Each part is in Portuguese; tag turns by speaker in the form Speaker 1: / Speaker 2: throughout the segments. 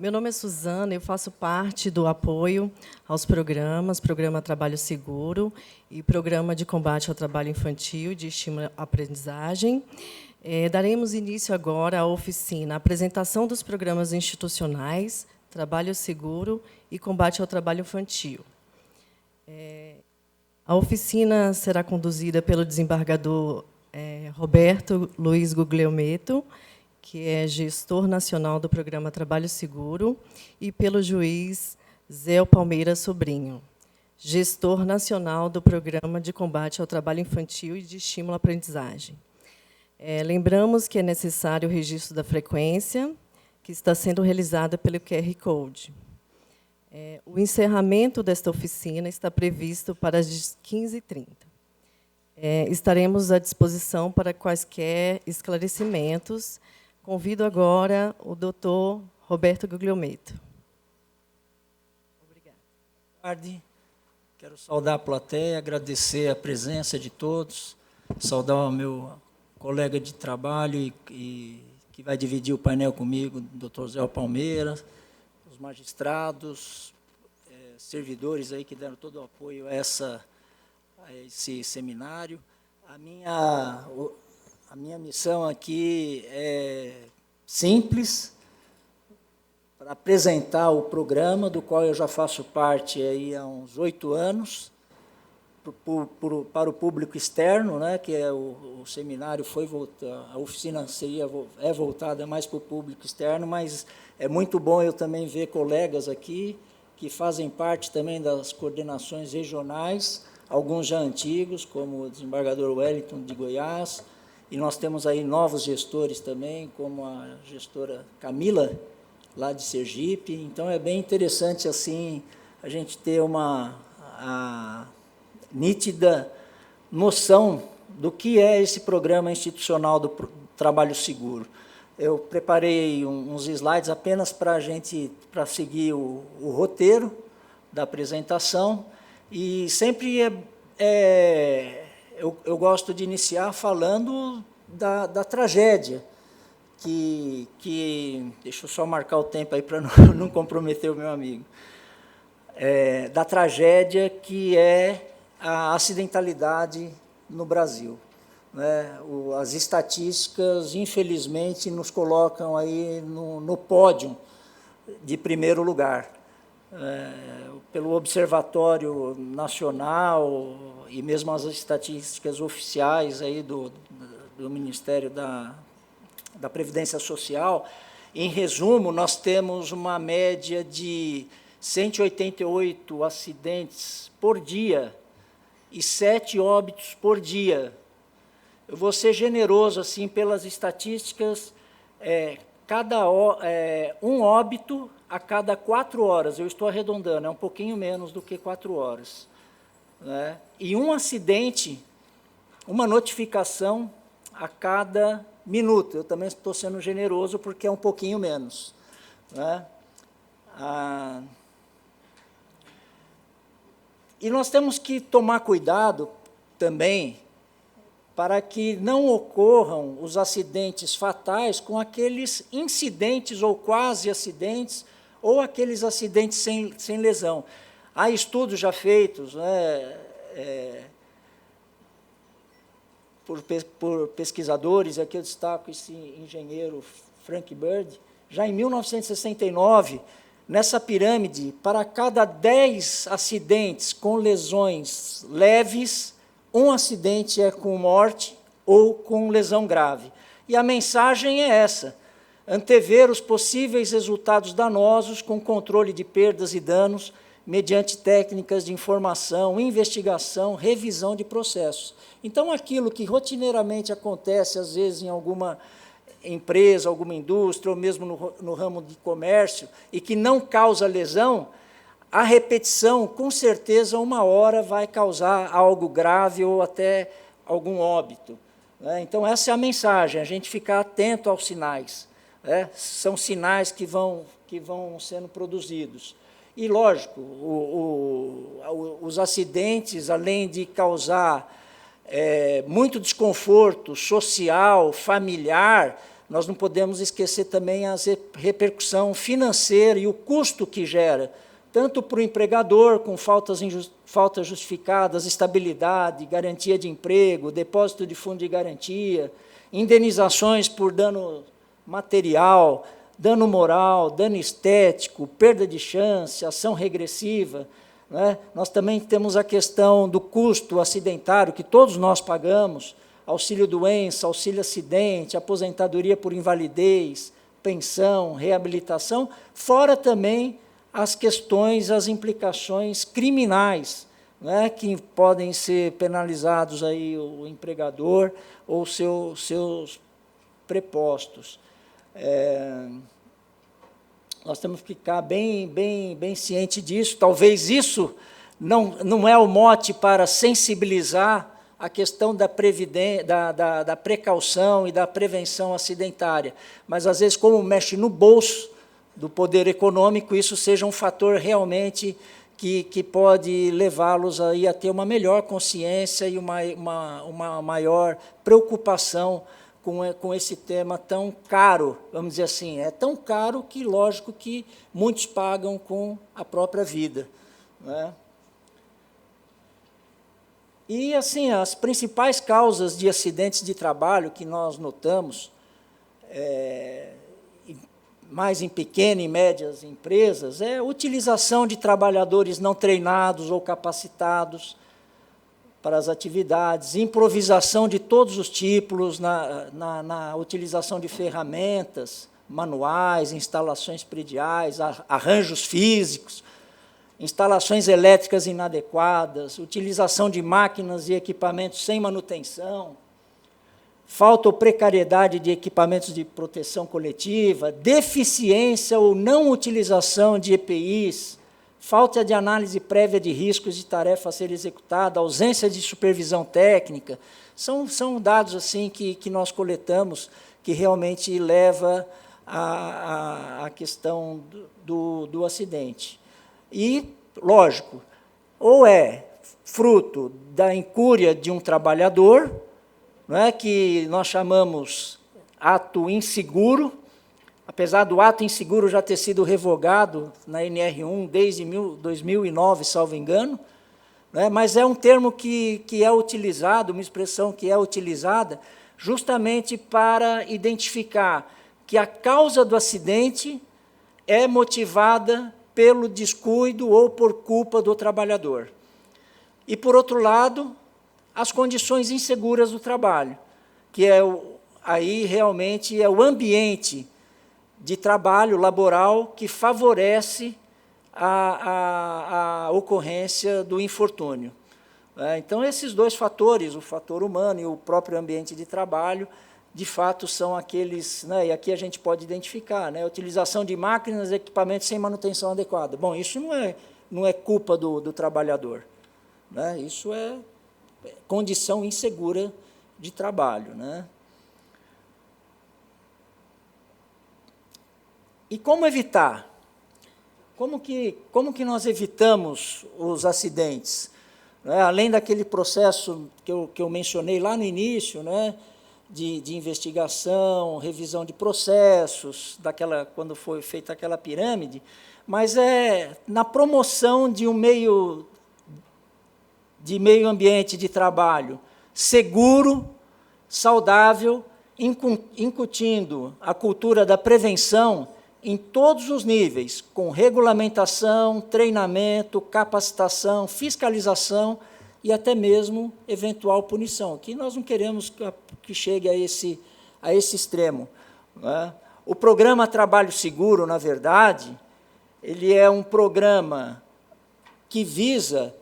Speaker 1: Meu nome é Suzana, eu faço parte do apoio aos programas, Programa Trabalho Seguro e Programa de Combate ao Trabalho Infantil de Estímulo à Aprendizagem. Daremos início agora à oficina Apresentação dos Programas Institucionais, Trabalho Seguro e Combate ao Trabalho Infantil. A oficina será conduzida pelo desembargador Roberto Luiz Guglielmetto, que é gestor nacional do Programa Trabalho Seguro, e pelo juiz Zé Palmeira Sobrinho, gestor nacional do Programa de Combate ao Trabalho Infantil e de Estímulo à Aprendizagem. Lembramos que é necessário o registro da frequência, que está sendo realizada pelo QR Code. O encerramento desta oficina está previsto para as 15h30. Estaremos à disposição para quaisquer esclarecimentos. Convido agora o doutor Roberto Guglielmetto.
Speaker 2: Obrigado. Boa tarde. Quero saudar a plateia, agradecer a presença de todos, saudar o meu colega de trabalho e que vai dividir o painel comigo, o doutor Zé Palmeira, os magistrados, servidores aí que deram todo o apoio a esse seminário. A minha missão aqui é simples, para apresentar o programa, do qual eu já faço parte aí há uns 8 anos, para o público externo, né, que o seminário a oficina é voltada mais para o público externo, mas é muito bom eu também ver colegas aqui que fazem parte também das coordenações regionais, alguns já antigos, como o desembargador Wellington de Goiás, e nós temos aí novos gestores também, como a gestora Camila, lá de Sergipe. Então, é bem interessante assim a gente ter uma nítida noção do que é esse programa institucional do Trabalho Seguro. Eu preparei uns slides apenas para seguir o roteiro da apresentação, e sempre eu gosto de iniciar falando da tragédia, deixa eu só marcar o tempo aí para não comprometer o meu amigo, da tragédia que é a acidentalidade no Brasil. Né? As estatísticas, infelizmente, nos colocam aí no pódio de primeiro lugar. Pelo Observatório Nacional e mesmo as estatísticas oficiais aí do Ministério da Previdência Social, em resumo, nós temos uma média de 188 acidentes por dia e 7 óbitos por dia. Eu vou ser generoso assim pelas estatísticas, um óbito a cada 4 horas, eu estou arredondando, é um pouquinho menos do que 4 horas. Né? E um acidente, uma notificação a cada minuto. Eu também estou sendo generoso porque é um pouquinho menos. Né? E nós temos que tomar cuidado também para que não ocorram os acidentes fatais com aqueles incidentes ou quase acidentes, ou aqueles acidentes sem lesão. Há estudos já feitos, né, por pesquisadores, aqui eu destaco esse engenheiro Frank Bird, já em 1969, nessa pirâmide, para cada 10 acidentes com lesões leves, um acidente é com morte ou com lesão grave. E a mensagem é essa: antever os possíveis resultados danosos com controle de perdas e danos, mediante técnicas de informação, investigação, revisão de processos. Então, aquilo que rotineiramente acontece, às vezes, em alguma empresa, alguma indústria, ou mesmo no ramo de comércio, e que não causa lesão, a repetição, com certeza, uma hora vai causar algo grave ou até algum óbito. Né? Então, essa é a mensagem, a gente ficar atento aos sinais. Né? São sinais que vão sendo produzidos. E, lógico, os acidentes, além de causar muito desconforto social, familiar, nós não podemos esquecer também a repercussão financeira e o custo que gera, tanto para o empregador, com faltas justificadas, estabilidade, garantia de emprego, depósito de fundo de garantia, indenizações por dano material, dano moral, dano estético, perda de chance, ação regressiva, né? Nós também temos a questão do custo acidentário, que todos nós pagamos, auxílio-doença, auxílio-acidente, aposentadoria por invalidez, pensão, reabilitação, fora também as questões, as implicações criminais, né, que podem ser penalizados aí o empregador ou seus prepostos. Nós temos que ficar bem ciente disso. Talvez isso não é o mote para sensibilizar a questão da precaução e da prevenção acidentária, mas, às vezes, como mexe no bolso do poder econômico, isso seja um fator realmente que pode levá-los aí a ter uma melhor consciência e uma maior preocupação com esse tema tão caro, vamos dizer assim. É tão caro que, lógico, que muitos pagam com a própria vida, né? E, assim, as principais causas de acidentes de trabalho que nós notamos, mais em pequenas e médias empresas, é a utilização de trabalhadores não treinados ou capacitados para as atividades, improvisação de todos os tipos na utilização de ferramentas, manuais, instalações prediais, arranjos físicos, instalações elétricas inadequadas, utilização de máquinas e equipamentos sem manutenção, falta ou precariedade de equipamentos de proteção coletiva, deficiência ou não utilização de EPIs, falta de análise prévia de riscos de tarefa a ser executada, ausência de supervisão técnica, são dados assim que nós coletamos, que realmente leva à questão do acidente. E, lógico, ou é fruto da incúria de um trabalhador, não é, que nós chamamos ato inseguro, apesar do ato inseguro já ter sido revogado na NR1 desde 2009, salvo engano, né, mas é um termo que é utilizado, uma expressão que é utilizada justamente para identificar que a causa do acidente é motivada pelo descuido ou por culpa do trabalhador. E, por outro lado, as condições inseguras do trabalho, que aí realmente é o ambiente de trabalho laboral que favorece a ocorrência do infortúnio. Então, esses dois fatores, o fator humano e o próprio ambiente de trabalho, de fato, são aqueles, né, e aqui a gente pode identificar, né, a utilização de máquinas e equipamentos sem manutenção adequada. Bom, isso não é culpa do trabalhador, né, isso é condição insegura de trabalho, né? E como evitar? Como que nós evitamos os acidentes? Né? Além daquele processo que eu mencionei lá no início, né, de investigação, revisão de processos, quando foi feita aquela pirâmide, mas na promoção de um meio ambiente de trabalho seguro, saudável, incutindo a cultura da prevenção em todos os níveis, com regulamentação, treinamento, capacitação, fiscalização e até mesmo eventual punição, que nós não queremos que chegue a esse extremo, né? O programa Trabalho Seguro, na verdade, ele é um programa que visa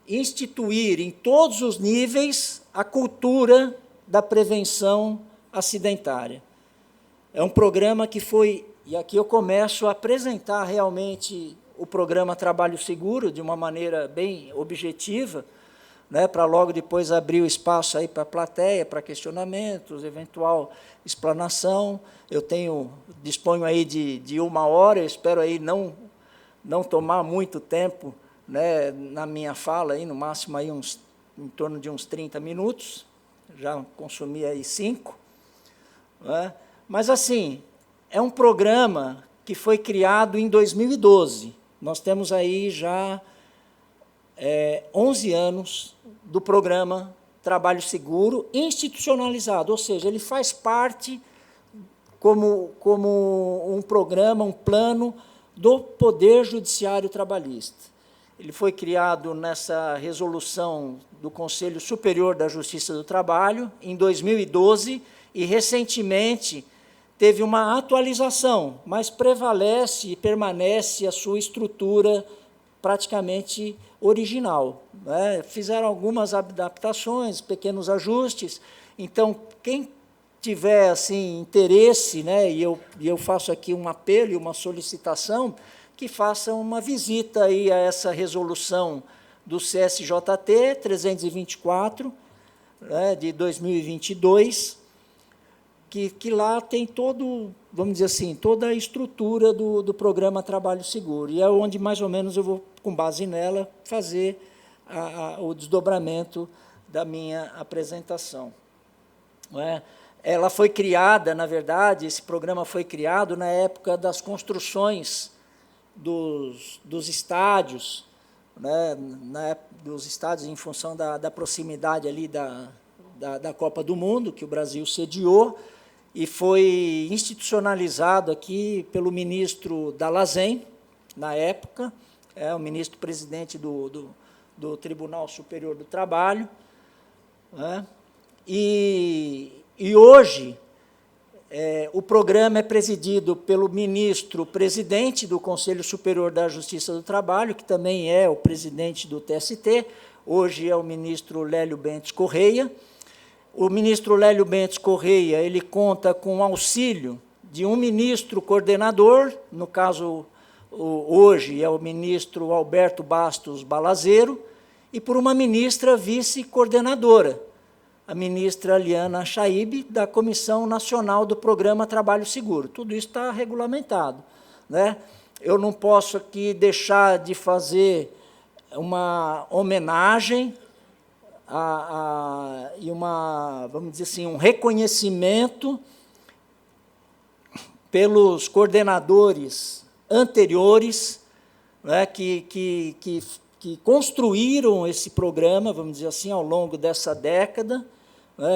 Speaker 2: instituir em todos os níveis a cultura da prevenção acidentária. É um programa que foi, e aqui eu começo a apresentar realmente o programa Trabalho Seguro de uma maneira bem objetiva, né, para logo depois abrir o espaço aí para a plateia, para questionamentos, eventual explanação. Eu disponho aí de 1 hora, eu espero aí não tomar muito tempo, né, na minha fala, aí, no máximo aí em torno de uns 30 minutos, já consumi aí 5, né, Mas, assim, é um programa que foi criado em 2012. Nós temos aí já 11 anos do programa Trabalho Seguro institucionalizado, ou seja, ele faz parte como um programa, um plano do Poder Judiciário Trabalhista. Ele foi criado nessa resolução do Conselho Superior da Justiça do Trabalho, em 2012, e, recentemente, teve uma atualização, mas prevalece e permanece a sua estrutura praticamente original, né? Fizeram algumas adaptações, pequenos ajustes. Então, quem tiver assim, interesse, né, e eu faço aqui um apelo e uma solicitação, que façam uma visita aí a essa resolução do CSJT 324, né, de 2022, que lá tem todo, vamos dizer assim, toda a estrutura do programa Trabalho Seguro, e é onde, mais ou menos, eu vou, com base nela, fazer o desdobramento da minha apresentação. Não é? Ela foi criada, na verdade, esse programa foi criado na época das construções dos estádios, né, dos estádios em função da proximidade ali da Copa do Mundo, que o Brasil sediou, e foi institucionalizado aqui pelo ministro Dall'Azen, na época, o ministro-presidente do Tribunal Superior do Trabalho, né? E hoje o programa é presidido pelo ministro-presidente do Conselho Superior da Justiça do Trabalho, que também é o presidente do TST, hoje é o ministro Lélio Bentes Correia. O ministro Lélio Bentes Correia, ele conta com o auxílio de um ministro coordenador, no caso, hoje é o ministro Alberto Bastos Balazeiro, e por uma ministra vice-coordenadora, a ministra Liana Chaib, da Comissão Nacional do Programa Trabalho Seguro. Tudo isso está regulamentado, né? Eu não posso aqui deixar de fazer uma homenagem e vamos dizer assim, um reconhecimento pelos coordenadores anteriores, né, que construíram esse programa, vamos dizer assim, ao longo dessa década.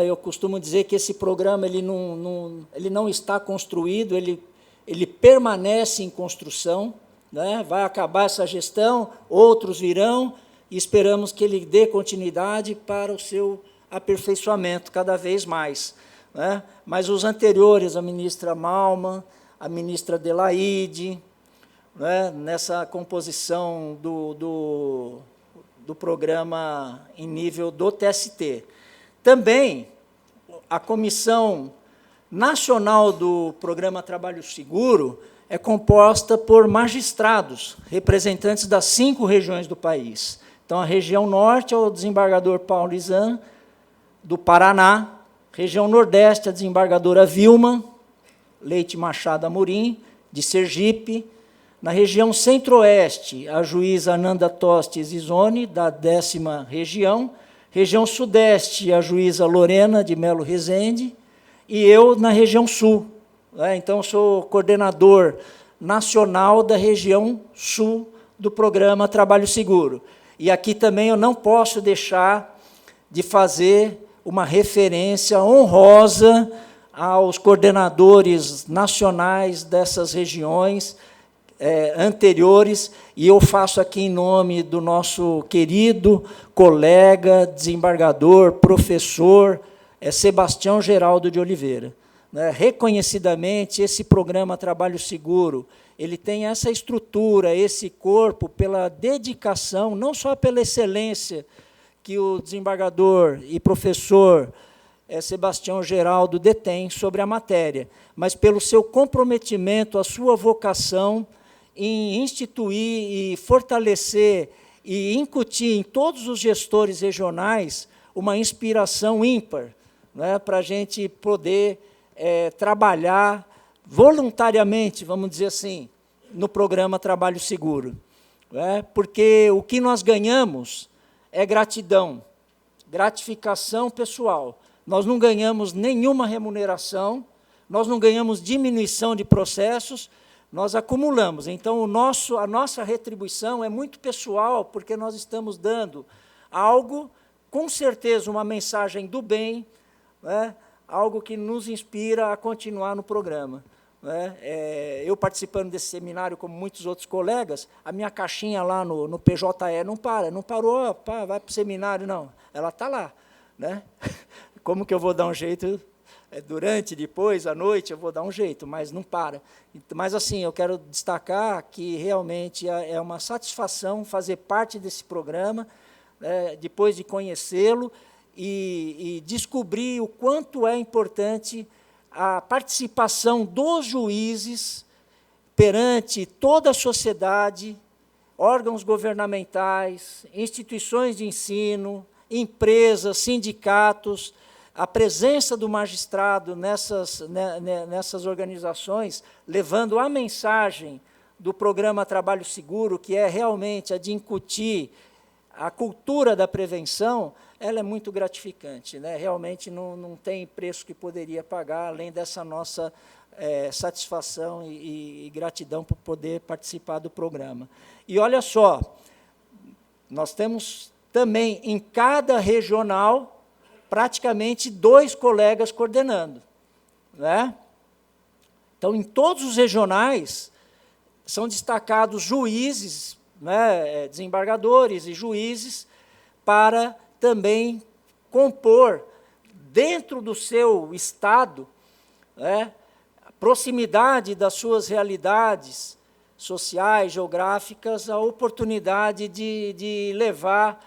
Speaker 2: Eu costumo dizer que esse programa ele não está construído, ele permanece em construção, né? Vai acabar essa gestão, outros virão, e esperamos que ele dê continuidade para o seu aperfeiçoamento cada vez mais, né? Mas os anteriores, a ministra Malman, a ministra Adelaide, né, nessa composição do programa em nível do TST. Também a Comissão Nacional do Programa Trabalho Seguro é composta por magistrados, representantes das 5 regiões do país. Então, a região norte é o desembargador Paulo Izan, do Paraná, região nordeste, a desembargadora Vilma Leite Machado Amorim, de Sergipe. Na região centro-oeste, a juíza Ananda Toste Zizoni, da 10ª região. Região sudeste, a juíza Lorena de Melo Rezende. E eu na região sul. Então, sou coordenador nacional da região sul do programa Trabalho Seguro. E aqui também eu não posso deixar de fazer uma referência honrosa aos coordenadores nacionais dessas regiões anteriores, e eu faço aqui em nome do nosso querido colega, desembargador, professor, Sebastião Geraldo de Oliveira. Reconhecidamente, esse programa Trabalho Seguro, ele tem essa estrutura, esse corpo, pela dedicação, não só pela excelência que o desembargador e professor Sebastião Geraldo detém sobre a matéria, mas pelo seu comprometimento, a sua vocação em instituir e fortalecer e incutir em todos os gestores regionais uma inspiração ímpar, né, para a gente poder trabalhar voluntariamente, vamos dizer assim, no programa Trabalho Seguro. Porque o que nós ganhamos é gratidão, gratificação pessoal. Nós não ganhamos nenhuma remuneração, nós não ganhamos diminuição de processos, nós acumulamos. Então, a nossa retribuição é muito pessoal, porque nós estamos dando algo, com certeza, uma mensagem do bem, né, algo que nos inspira a continuar no programa. Né. Eu participando desse seminário, como muitos outros colegas, a minha caixinha lá no PJE não parou, vai para o seminário, não, ela está lá. Né. Como que eu vou dar um jeito? Durante, depois, à noite, eu vou dar um jeito, mas não para. Mas, assim, eu quero destacar que, realmente, é uma satisfação fazer parte desse programa, depois de conhecê-lo e descobrir o quanto é importante a participação dos juízes perante toda a sociedade, órgãos governamentais, instituições de ensino, empresas, sindicatos, a presença do magistrado nessas organizações, levando a mensagem do programa Trabalho Seguro, que é realmente a de incutir a cultura da prevenção, ela é muito gratificante. Né? Realmente não tem preço que poderia pagar, além dessa nossa satisfação e gratidão por poder participar do programa. E olha só, nós temos também em cada regional praticamente 2 colegas coordenando. Né? Então, em todos os regionais, são destacados juízes, né, desembargadores e juízes, para também compor, dentro do seu estado, né, a proximidade das suas realidades sociais, geográficas, a oportunidade de levar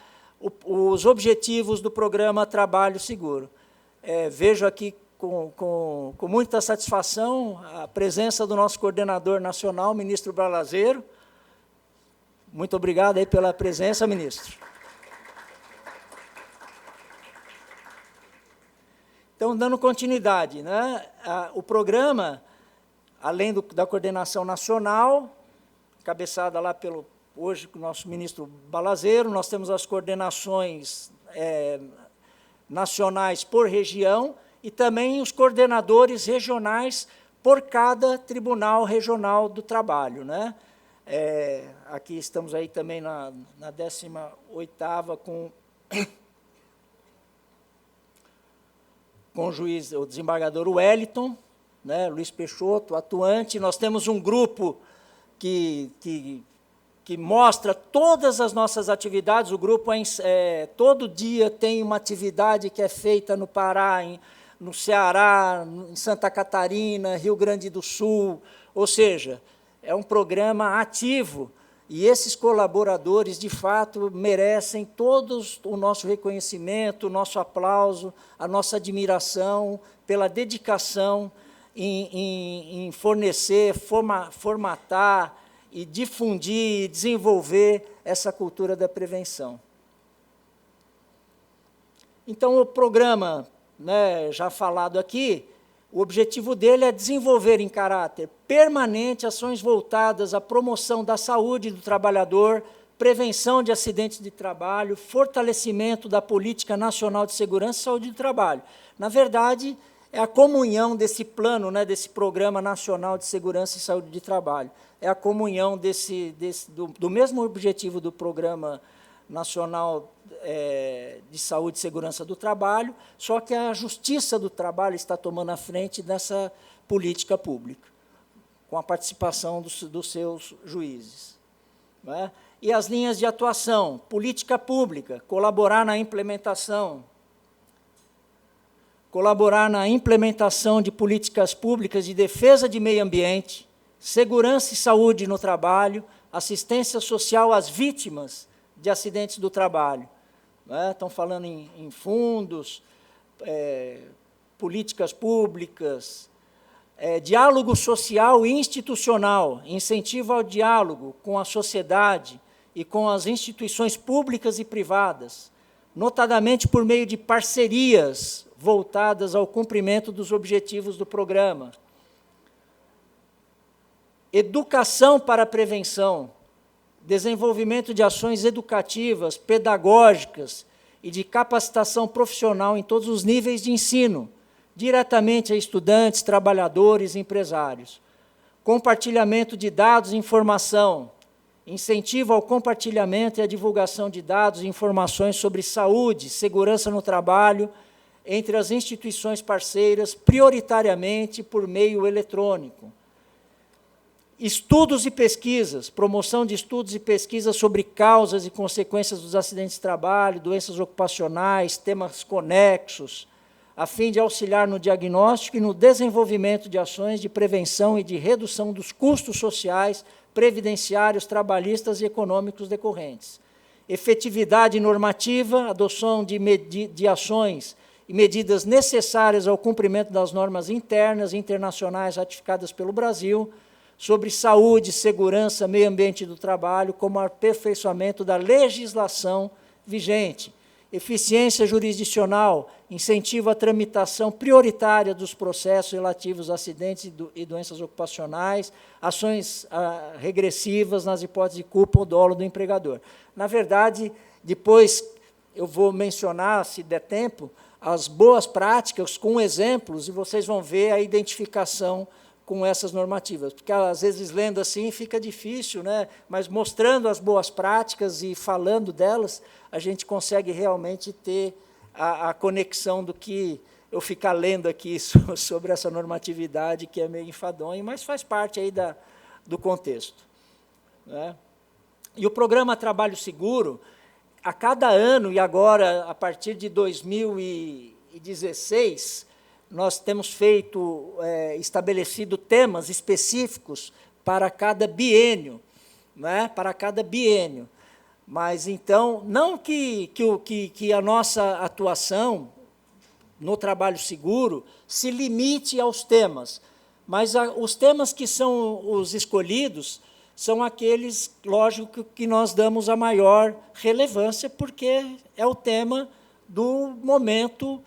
Speaker 2: os objetivos do programa Trabalho Seguro. Vejo aqui com muita satisfação a presença do nosso coordenador nacional, ministro Balazeiro. Muito obrigado aí pela presença, ministro. Então, dando continuidade, né, o programa, além da coordenação nacional, cabeçada lá hoje, com o nosso ministro Balazeiro, nós temos as coordenações nacionais por região e também os coordenadores regionais por cada Tribunal Regional do Trabalho. Né? Aqui estamos aí também na 18ª com o juiz, o desembargador Wellington, né, Luiz Peixoto, atuante. Nós temos um grupo que mostra todas as nossas atividades. O grupo, todo dia, tem uma atividade que é feita no Pará, no Ceará, em Santa Catarina, Rio Grande do Sul, ou seja, é um programa ativo, e esses colaboradores, de fato, merecem todos o nosso reconhecimento, o nosso aplauso, a nossa admiração pela dedicação em fornecer, formatar, e difundir e desenvolver essa cultura da prevenção. Então, o programa, né, já falado aqui, o objetivo dele é desenvolver em caráter permanente ações voltadas à promoção da saúde do trabalhador, prevenção de acidentes de trabalho, fortalecimento da política nacional de segurança e saúde do trabalho. Na verdade, é a comunhão desse plano, né, desse Programa Nacional de Segurança e Saúde de Trabalho. É a comunhão do mesmo objetivo do Programa Nacional de Saúde e Segurança do Trabalho, só que a Justiça do Trabalho está tomando a frente dessa política pública, com a participação dos seus juízes. Não é? E as linhas de atuação: política pública, colaborar na implementação de políticas públicas de defesa de meio ambiente, segurança e saúde no trabalho, assistência social às vítimas de acidentes do trabalho. Né? Estão falando em fundos, políticas públicas, diálogo social e institucional, incentivo ao diálogo com a sociedade e com as instituições públicas e privadas, notadamente por meio de parcerias voltadas ao cumprimento dos objetivos do programa. Educação para a prevenção, desenvolvimento de ações educativas, pedagógicas e de capacitação profissional em todos os níveis de ensino, diretamente a estudantes, trabalhadores e empresários. Compartilhamento de dados e informação, incentivo ao compartilhamento e à divulgação de dados e informações sobre saúde, segurança no trabalho, entre as instituições parceiras, prioritariamente por meio eletrônico. Estudos e pesquisas, promoção de estudos e pesquisas sobre causas e consequências dos acidentes de trabalho, doenças ocupacionais, temas conexos, a fim de auxiliar no diagnóstico e no desenvolvimento de ações de prevenção e de redução dos custos sociais, previdenciários, trabalhistas e econômicos decorrentes. Efetividade normativa, adoção de ações e medidas necessárias ao cumprimento das normas internas e internacionais ratificadas pelo Brasil, sobre saúde, segurança, meio ambiente do trabalho, como aperfeiçoamento da legislação vigente. Eficiência jurisdicional, incentivo à tramitação prioritária dos processos relativos a acidentes e doenças ocupacionais, ações regressivas nas hipóteses de culpa ou dolo do empregador. Na verdade, depois eu vou mencionar, se der tempo, as boas práticas com exemplos, e vocês vão ver a identificação com essas normativas, porque às vezes lendo assim fica difícil, né? Mas mostrando as boas práticas e falando delas, a gente consegue realmente ter a conexão do que eu ficar lendo aqui sobre essa normatividade, que é meio enfadonha, mas faz parte aí do contexto, né? E o programa Trabalho Seguro, a cada ano, e agora, a partir de 2016, nós temos estabelecido temas específicos para cada biênio, né? Para cada biênio. Mas, então, não que a nossa atuação no trabalho seguro se limite aos temas, mas os temas que são os escolhidos são aqueles, lógico, que nós damos a maior relevância, porque é o tema do momento,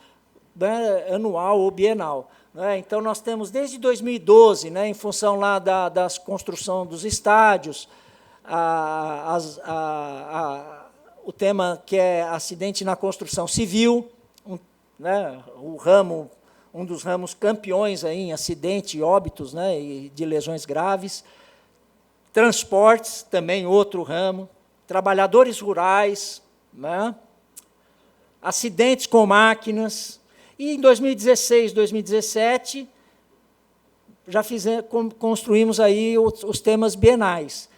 Speaker 2: né, anual ou bienal, né? Então, nós temos desde 2012, né, em função lá da construção dos estádios, o tema que é acidente na construção civil, né, um dos ramos campeões aí em acidente e óbitos, né, e de lesões graves. Transportes, também outro ramo. Trabalhadores rurais, né, acidentes com máquinas. E, em 2016, 2017, já construímos aí os temas bienais.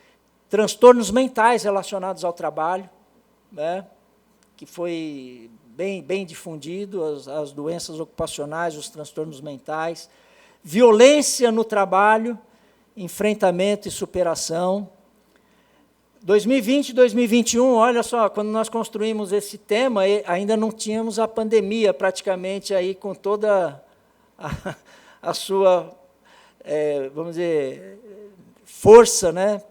Speaker 2: Transtornos mentais relacionados ao trabalho, né, que foi bem difundido, as doenças ocupacionais, os transtornos mentais. Violência no trabalho, enfrentamento e superação. 2020 e 2021, olha só, quando nós construímos esse tema, ainda não tínhamos a pandemia praticamente aí com toda a sua, vamos dizer, força, né?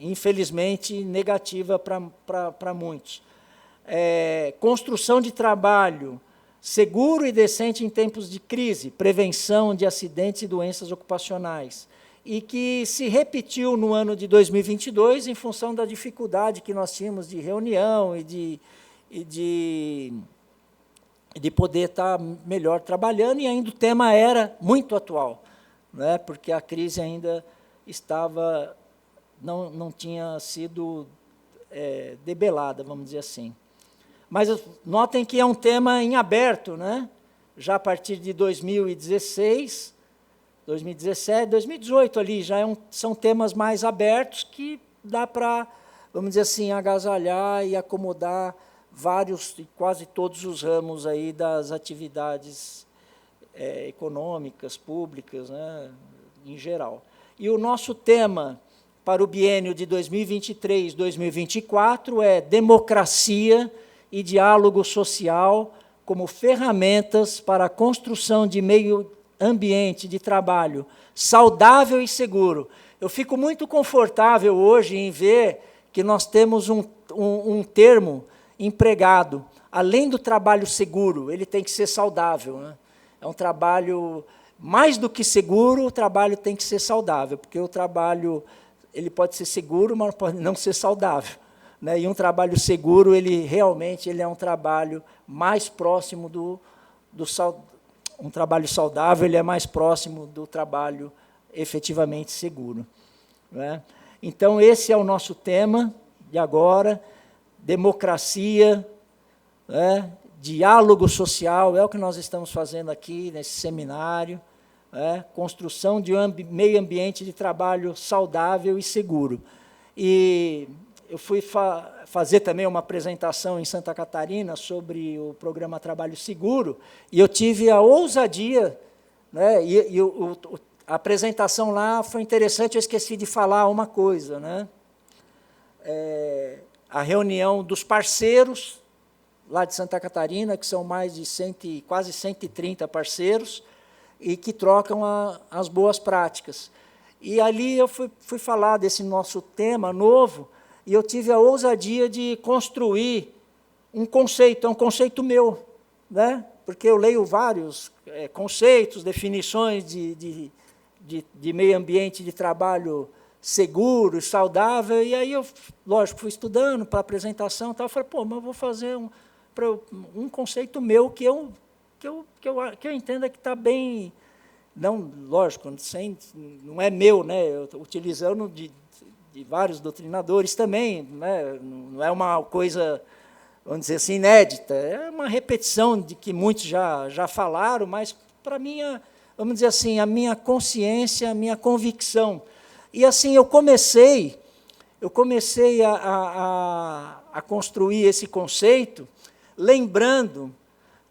Speaker 2: Infelizmente negativa para muitos. Construção de trabalho seguro e decente em tempos de crise, prevenção de acidentes e doenças ocupacionais, e que se repetiu no ano de 2022 em função da dificuldade que nós tínhamos de reunião e de poder estar melhor trabalhando, e ainda o tema era muito atual, né, porque a crise ainda estava, não tinha sido debelada, vamos dizer assim. Mas notem que é um tema em aberto, né, já a partir de 2016, 2017, 2018 ali, são temas mais abertos que dá para, vamos dizer assim, agasalhar e acomodar vários e quase todos os ramos aí das atividades econômicas, públicas, né, em geral. E o nosso tema para o biênio de 2023-2024 é democracia e diálogo social como ferramentas para a construção de meio ambiente de trabalho saudável e seguro. Eu fico muito confortável hoje em ver que nós temos um termo empregado. Além do trabalho seguro, ele tem que ser saudável, né? É um trabalho, mais do que seguro, o trabalho tem que ser saudável, porque o trabalho ele pode ser seguro, mas pode não ser saudável, né? E um trabalho seguro, ele realmente é um trabalho mais próximo um trabalho saudável ele é mais próximo do trabalho efetivamente seguro, né? Então, esse é o nosso tema de agora, democracia, né? Diálogo social, é o que nós estamos fazendo aqui nesse seminário, né? Construção de um meio ambiente de trabalho saudável e seguro. E eu fui fazer também uma apresentação em Santa Catarina sobre o programa Trabalho Seguro, e eu tive a ousadia, né? A apresentação lá foi interessante, eu esqueci de falar uma coisa, né? A reunião dos parceiros, lá de Santa Catarina, que são mais de quase 130 parceiros, e que trocam as boas práticas. E ali eu fui falar desse nosso tema novo, e eu tive a ousadia de construir um conceito, é um conceito meu, né? Porque eu leio vários conceitos, definições de meio ambiente de trabalho seguro, saudável, e aí eu, lógico, fui estudando para a apresentação e tal, falei, pô, mas eu vou fazer um conceito meu que eu entenda que está bem, não, lógico, não é meu, né? Eu estou utilizando de vários doutrinadores também, né? Não é uma coisa, vamos dizer assim, inédita, é uma repetição de que muitos já falaram, mas, para mim, vamos dizer assim, a minha consciência, a minha convicção. E, assim, eu comecei a construir esse conceito, lembrando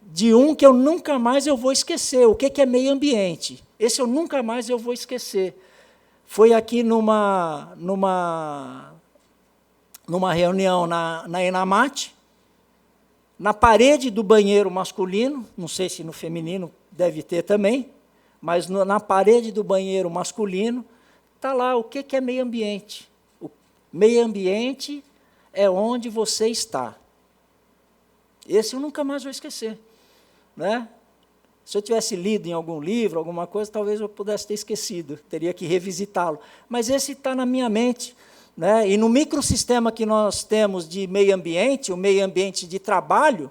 Speaker 2: de um que eu nunca mais vou esquecer. O que é meio ambiente? Esse eu nunca mais vou esquecer. Foi aqui numa reunião na Enamate, na parede do banheiro masculino, não sei se no feminino deve ter também, mas na parede do banheiro masculino está lá o que é meio ambiente. O meio ambiente é onde você está. Esse eu nunca mais vou esquecer, né? Se eu tivesse lido em algum livro, alguma coisa, talvez eu pudesse ter esquecido, teria que revisitá-lo. Mas esse está na minha mente, né? E no microsistema que nós temos de meio ambiente, o meio ambiente de trabalho,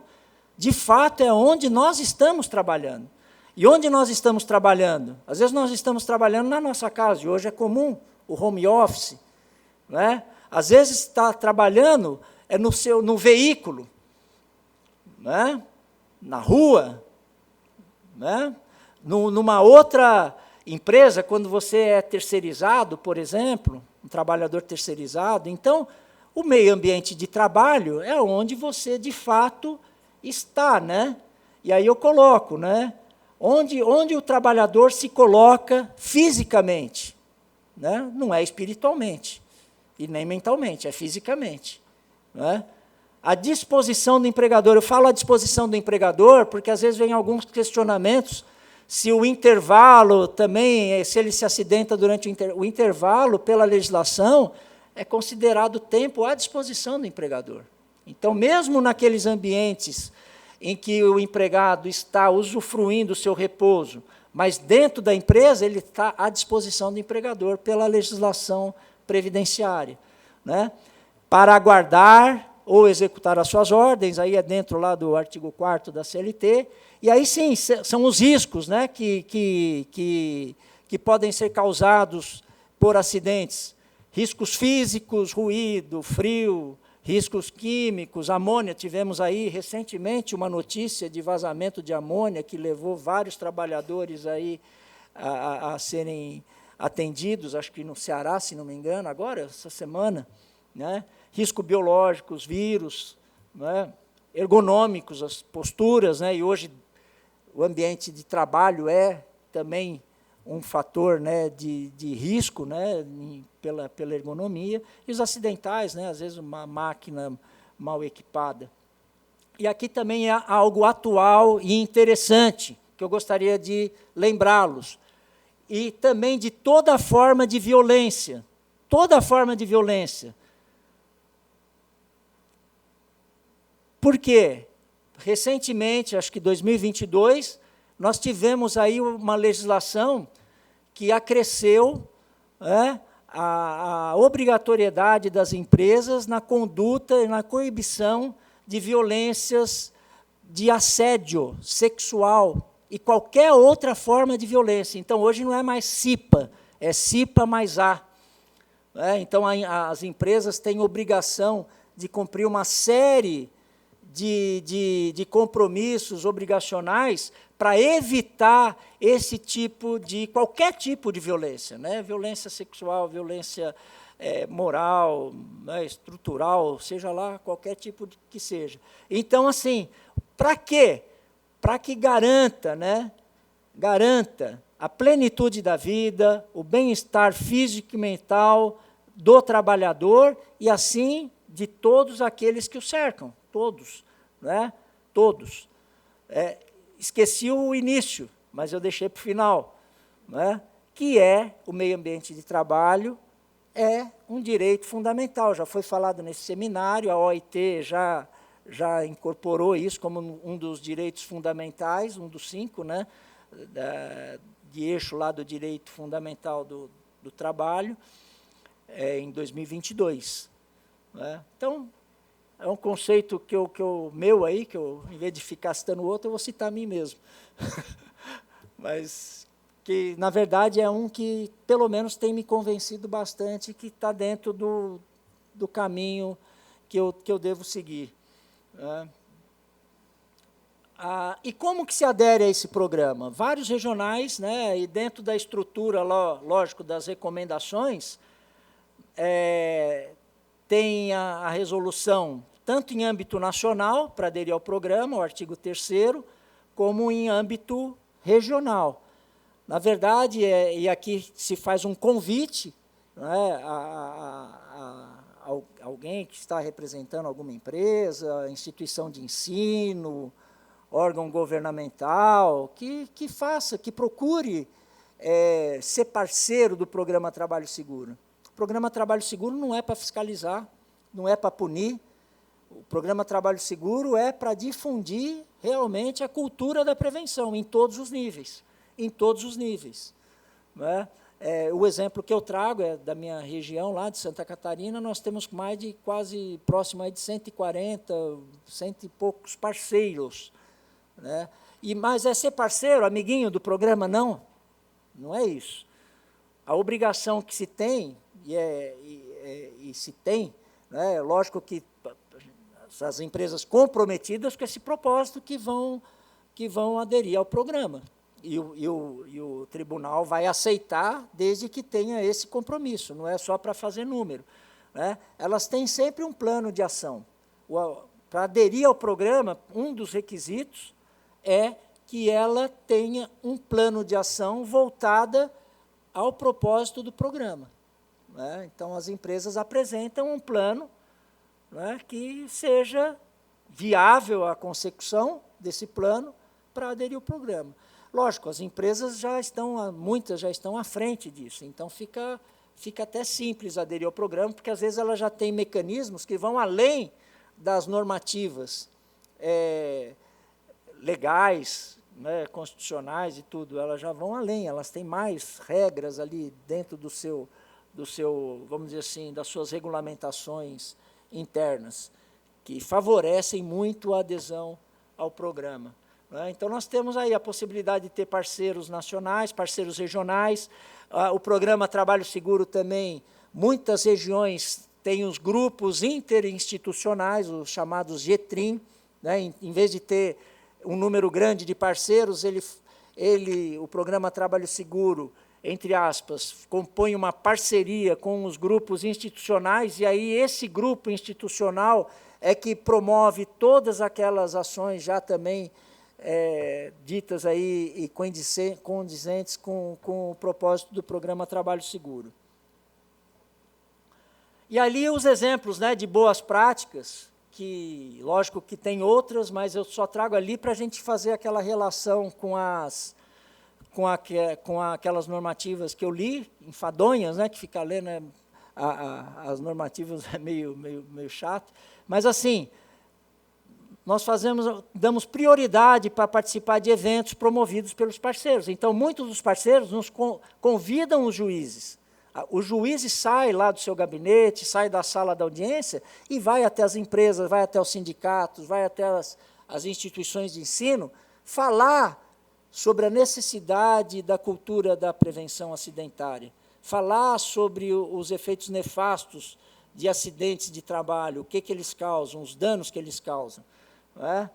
Speaker 2: de fato é onde nós estamos trabalhando. E onde nós estamos trabalhando? Às vezes nós estamos trabalhando na nossa casa, e hoje é comum o home office, né? Às vezes está trabalhando no veículo, né? Na rua, né? Numa outra empresa, quando você é terceirizado, por exemplo, um trabalhador terceirizado, então, o meio ambiente de trabalho é onde você, de fato, está, né? E aí eu coloco, né? Onde o trabalhador se coloca fisicamente, né? Não é espiritualmente, e nem mentalmente, é fisicamente, né? A disposição do empregador, eu falo a disposição do empregador, porque às vezes vem alguns questionamentos, se o intervalo também, se ele se acidenta durante o intervalo, pela legislação, é considerado tempo à disposição do empregador. Então, mesmo naqueles ambientes em que o empregado está usufruindo do seu repouso, mas dentro da empresa ele está à disposição do empregador pela legislação previdenciária, né? Para aguardar ou executar as suas ordens, aí é dentro lá do artigo 4º da CLT, e aí sim, são os riscos, né, que podem ser causados por acidentes, riscos físicos, ruído, frio, riscos químicos, amônia, tivemos aí recentemente uma notícia de vazamento de amônia que levou vários trabalhadores aí a serem atendidos, acho que no Ceará, se não me engano, agora, essa semana, né? Risco biológicos, vírus, né? Ergonômicos, as posturas, né? E hoje o ambiente de trabalho é também um fator, né, de risco, né, pela ergonomia, e os acidentais, né, às vezes uma máquina mal equipada. E aqui também é algo atual e interessante, que eu gostaria de lembrá-los, e também de toda forma de violência, toda forma de violência. Por quê? Recentemente, acho que 2022, nós tivemos aí uma legislação que acresceu, né, a obrigatoriedade das empresas na conduta e na coibição de violências de assédio sexual e qualquer outra forma de violência. Então, hoje não é mais CIPA, é CIPA mais A. Então, as empresas têm obrigação de cumprir uma série de compromissos obrigacionais para evitar esse tipo de, qualquer tipo de violência, né? Violência sexual, violência moral, né, estrutural, seja lá qualquer tipo que seja. Então, assim, para quê? Para que garanta, né, garanta a plenitude da vida, o bem-estar físico e mental do trabalhador e, assim, de todos aqueles que o cercam, todos, né? Todos. Esqueci o início, mas eu deixei para o final, né? Que é o meio ambiente de trabalho, é um direito fundamental. Já foi falado nesse seminário, a OIT já incorporou isso como um dos direitos fundamentais, um dos 5, né? De eixo lá do direito fundamental do trabalho, em 2022. Né? Então, é um conceito que meu aí, que eu, em vez de ficar citando o outro, eu vou citar a mim mesmo. Mas que, na verdade, é um que, pelo menos, tem me convencido bastante que está dentro do caminho que eu devo seguir. Né? E como que se adere a esse programa? Vários regionais, né, e dentro da estrutura, lógico, das recomendações, tem a resolução, tanto em âmbito nacional, para aderir ao programa, o artigo 3º, como em âmbito regional. Na verdade, e aqui se faz um convite, né, a alguém que está representando alguma empresa, instituição de ensino, órgão governamental, que faça, que procure ser parceiro do Programa Trabalho Seguro. O Programa Trabalho Seguro não é para fiscalizar, não é para punir. O Programa Trabalho Seguro é para difundir realmente a cultura da prevenção em todos os níveis, em todos os níveis. Né? O exemplo que eu trago é da minha região, lá de Santa Catarina, nós temos mais de quase próximo de 140, 100 e poucos parceiros. Né? Mas ser parceiro, amiguinho do programa, não. Não é isso. A obrigação que se tem, e se tem, né, lógico que as empresas comprometidas com esse propósito que vão aderir ao programa. E o tribunal vai aceitar desde que tenha esse compromisso, não é só para fazer número. Né? Elas têm sempre um plano de ação. Para aderir ao programa, um dos requisitos é que ela tenha um plano de ação voltada ao propósito do programa. Né? Então, as empresas apresentam um plano, né, que seja viável a consecução desse plano para aderir ao programa. Lógico, as empresas muitas já estão à frente disso, então fica até simples aderir ao programa, porque às vezes ela já tem mecanismos que vão além das normativas legais, né, constitucionais e tudo, elas já vão além, elas têm mais regras ali dentro do seu, vamos dizer assim, das suas regulamentações internas, que favorecem muito a adesão ao programa. Né? Então, nós temos aí a possibilidade de ter parceiros nacionais, parceiros regionais, o programa Trabalho Seguro também, muitas regiões têm os grupos interinstitucionais, os chamados GTRIM, né? Em vez de ter um número grande de parceiros, o programa Trabalho Seguro, entre aspas, compõe uma parceria com os grupos institucionais, e aí esse grupo institucional é que promove todas aquelas ações já também ditas aí e condizentes com o propósito do programa Trabalho Seguro. E ali os exemplos, né, de boas práticas, que, lógico que tem outras, mas eu só trago ali para a gente fazer aquela relação com aquelas normativas que eu li, enfadonhas, né, que fica lendo, né, as normativas é meio chato, mas assim, nós damos prioridade para participar de eventos promovidos pelos parceiros. Então, muitos dos parceiros nos convidam os juízes. O juiz sai lá do seu gabinete, sai da sala da audiência e vai até as empresas, vai até os sindicatos, vai até as instituições de ensino, falar sobre a necessidade da cultura da prevenção acidentária, falar sobre os efeitos nefastos de acidentes de trabalho, o que eles causam, os danos que eles causam. Não é?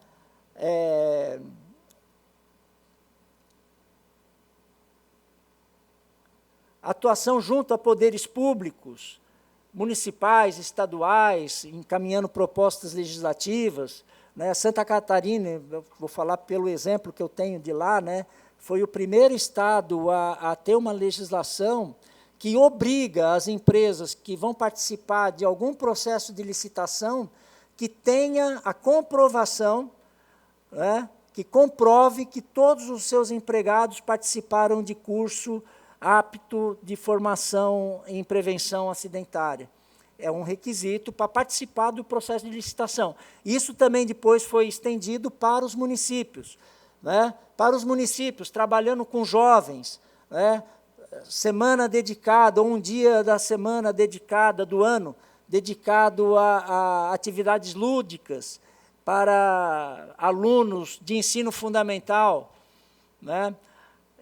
Speaker 2: Atuação junto a poderes públicos, municipais, estaduais, encaminhando propostas legislativas. Né? Santa Catarina, eu vou falar pelo exemplo que eu tenho de lá, né? Foi o primeiro estado a ter uma legislação que obriga as empresas que vão participar de algum processo de licitação que tenha a comprovação, né, que comprove que todos os seus empregados participaram de curso apto de formação em prevenção acidentária. É um requisito para participar do processo de licitação. Isso também depois foi estendido para os municípios. Né? Para os municípios, trabalhando com jovens, né? Semana dedicada, ou um dia da semana dedicada do ano, dedicado a atividades lúdicas para alunos de ensino fundamental. Né?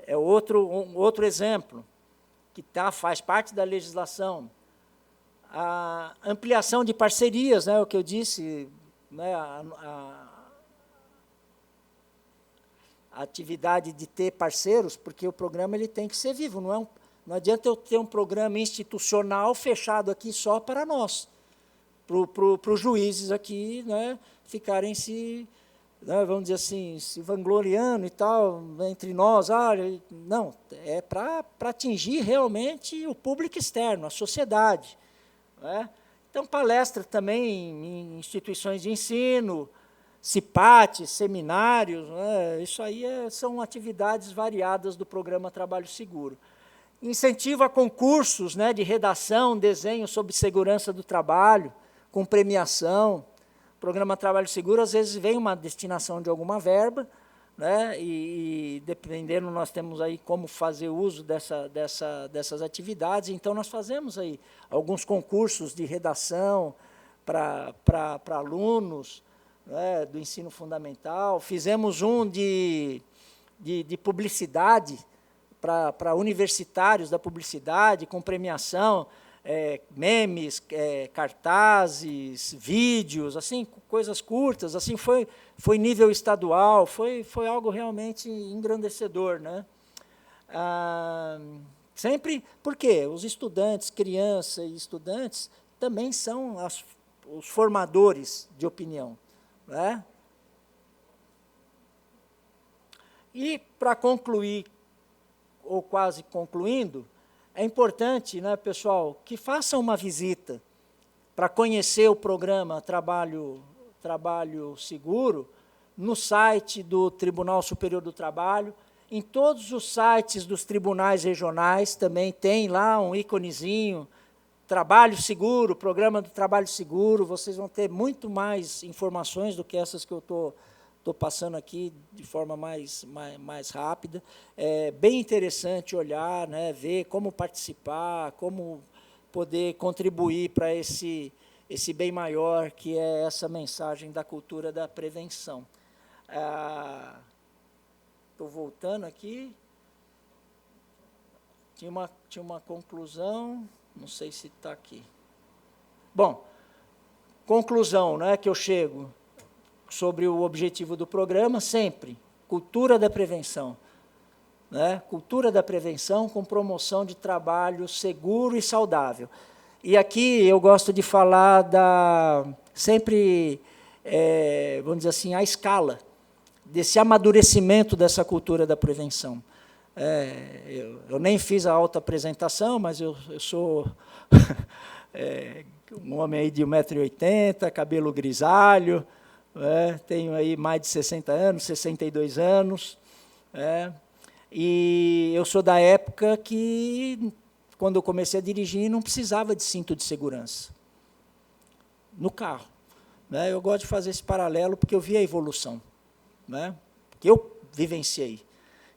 Speaker 2: É outro exemplo, que faz parte da legislação. A ampliação de parcerias, né, o que eu disse, né, a atividade de ter parceiros, porque o programa ele tem que ser vivo, não adianta eu ter um programa institucional fechado aqui só para nós, para os juízes aqui, né, ficarem né, vamos dizer assim, se vangloriando e tal, entre nós, não, é para atingir realmente o público externo, a sociedade. Né? Então, palestra também em instituições de ensino, CIPAT, seminários, né? Isso aí são atividades variadas do programa Trabalho Seguro. Incentivo a concursos, né, de redação, desenho sobre segurança do trabalho, com premiação. O programa Trabalho Seguro, às vezes, vem uma destinação de alguma verba, né, e dependendo, nós temos aí como fazer uso dessas atividades, então nós fazemos aí alguns concursos de redação para alunos, né, do ensino fundamental, fizemos um de publicidade, para universitários da publicidade, com premiação, memes, cartazes, vídeos, assim, coisas curtas, assim, foi nível estadual, foi algo realmente engrandecedor, né? Sempre, porque os estudantes, crianças e estudantes, também são os formadores de opinião. Né? E, para concluir, ou quase concluindo, é importante, né, pessoal, que façam uma visita para conhecer o programa Trabalho Seguro no site do Tribunal Superior do Trabalho. Em todos os sites dos tribunais regionais também tem lá um íconezinho, Trabalho Seguro, Programa do Trabalho Seguro, vocês vão ter muito mais informações do que essas que eu estou passando aqui de forma mais rápida. É bem interessante olhar, né, ver como participar, como poder contribuir para esse bem maior, que é essa mensagem da cultura da prevenção. Estou voltando aqui. Tinha uma conclusão... Não sei se está aqui. Bom, conclusão, né, que eu chego sobre o objetivo do programa, sempre, cultura da prevenção. Né, cultura da prevenção com promoção de trabalho seguro e saudável. E aqui eu gosto de falar sempre, vamos dizer assim, a escala desse amadurecimento dessa cultura da prevenção. Eu nem fiz a autoapresentação, mas eu sou um homem aí de 1,80 m, cabelo grisalho, tenho aí mais de 60 anos, 62 anos, e eu sou da época que, quando eu comecei a dirigir, não precisava de cinto de segurança no carro. Né? Eu gosto de fazer esse paralelo porque eu vi a evolução, né? Que eu vivenciei.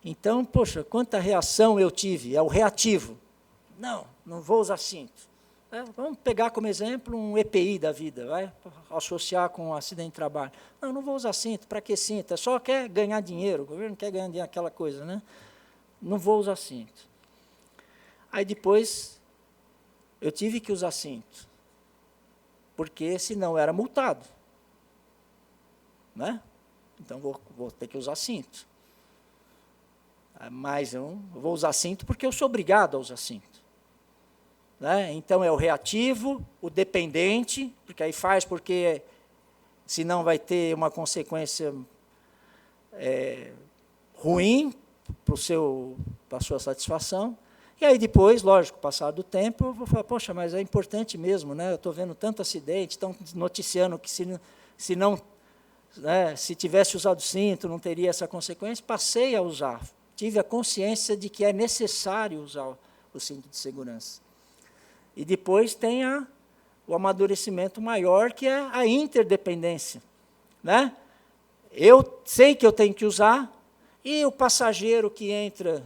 Speaker 2: Então, poxa, quanta reação eu tive, é o reativo. Não vou usar cinto. Vamos pegar como exemplo um EPI da vida, vai associar com um acidente de trabalho. Não vou usar cinto, para que cinto? Só quer ganhar dinheiro, o governo quer ganhar dinheiro, aquela coisa, né? Não vou usar cinto. Aí depois eu tive que usar cinto, porque senão eu era multado, né? Então vou ter que usar cinto. Mas eu vou usar cinto porque eu sou obrigado a usar cinto. Né? Então, é o reativo, o dependente, porque aí faz porque senão vai ter uma consequência ruim para a sua satisfação. E aí depois, lógico, passado o tempo, eu vou falar, poxa, mas é importante mesmo, né? Eu estou vendo tanto acidente, estão noticiando que se tivesse usado cinto, não teria essa consequência. Passei a usar. Tive a consciência de que é necessário usar o cinto de segurança. E depois tem o amadurecimento maior, que é a interdependência. Né? Eu sei que eu tenho que usar, e o passageiro que entra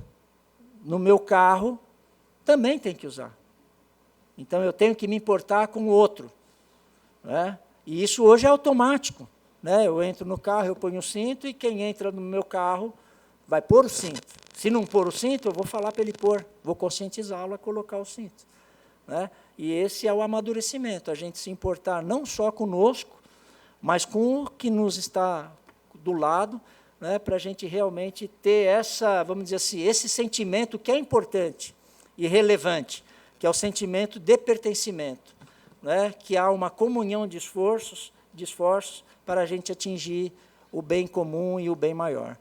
Speaker 2: no meu carro também tem que usar. Então, eu tenho que me importar com o outro. Né? E isso hoje é automático. Né? Eu entro no carro, eu ponho o cinto, e quem entra no meu carro vai pôr o cinto. Se não pôr o cinto, eu vou falar para ele pôr, vou conscientizá-lo a colocar o cinto. Né? E esse é o amadurecimento, a gente se importar não só conosco, mas com o que nos está do lado, né, para a gente realmente ter vamos dizer assim, esse sentimento que é importante e relevante, que é o sentimento de pertencimento, né, que há uma comunhão de esforços para a gente atingir o bem comum e o bem maior.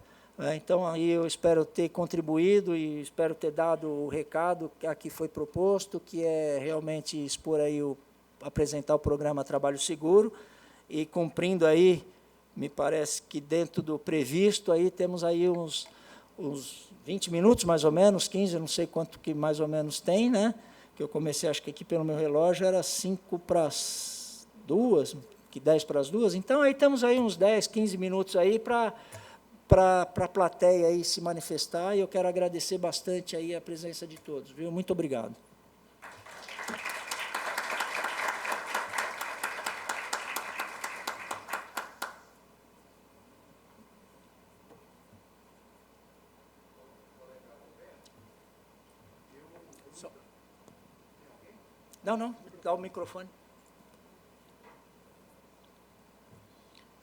Speaker 2: Então, aí eu espero ter contribuído e espero ter dado o recado que aqui foi proposto, que é realmente expor aí apresentar o programa Trabalho Seguro, e cumprindo aí, me parece que dentro do previsto, aí temos aí uns 20 minutos, mais ou menos, 15, eu não sei quanto que mais ou menos tem, né? Que eu comecei, acho que aqui pelo meu relógio era 5 para as 2, que 10 para as 2, então aí temos aí uns 10, 15 minutos aí para a plateia aí se manifestar, e eu quero agradecer bastante aí a presença de todos, viu? Muito obrigado. Não, dá o microfone.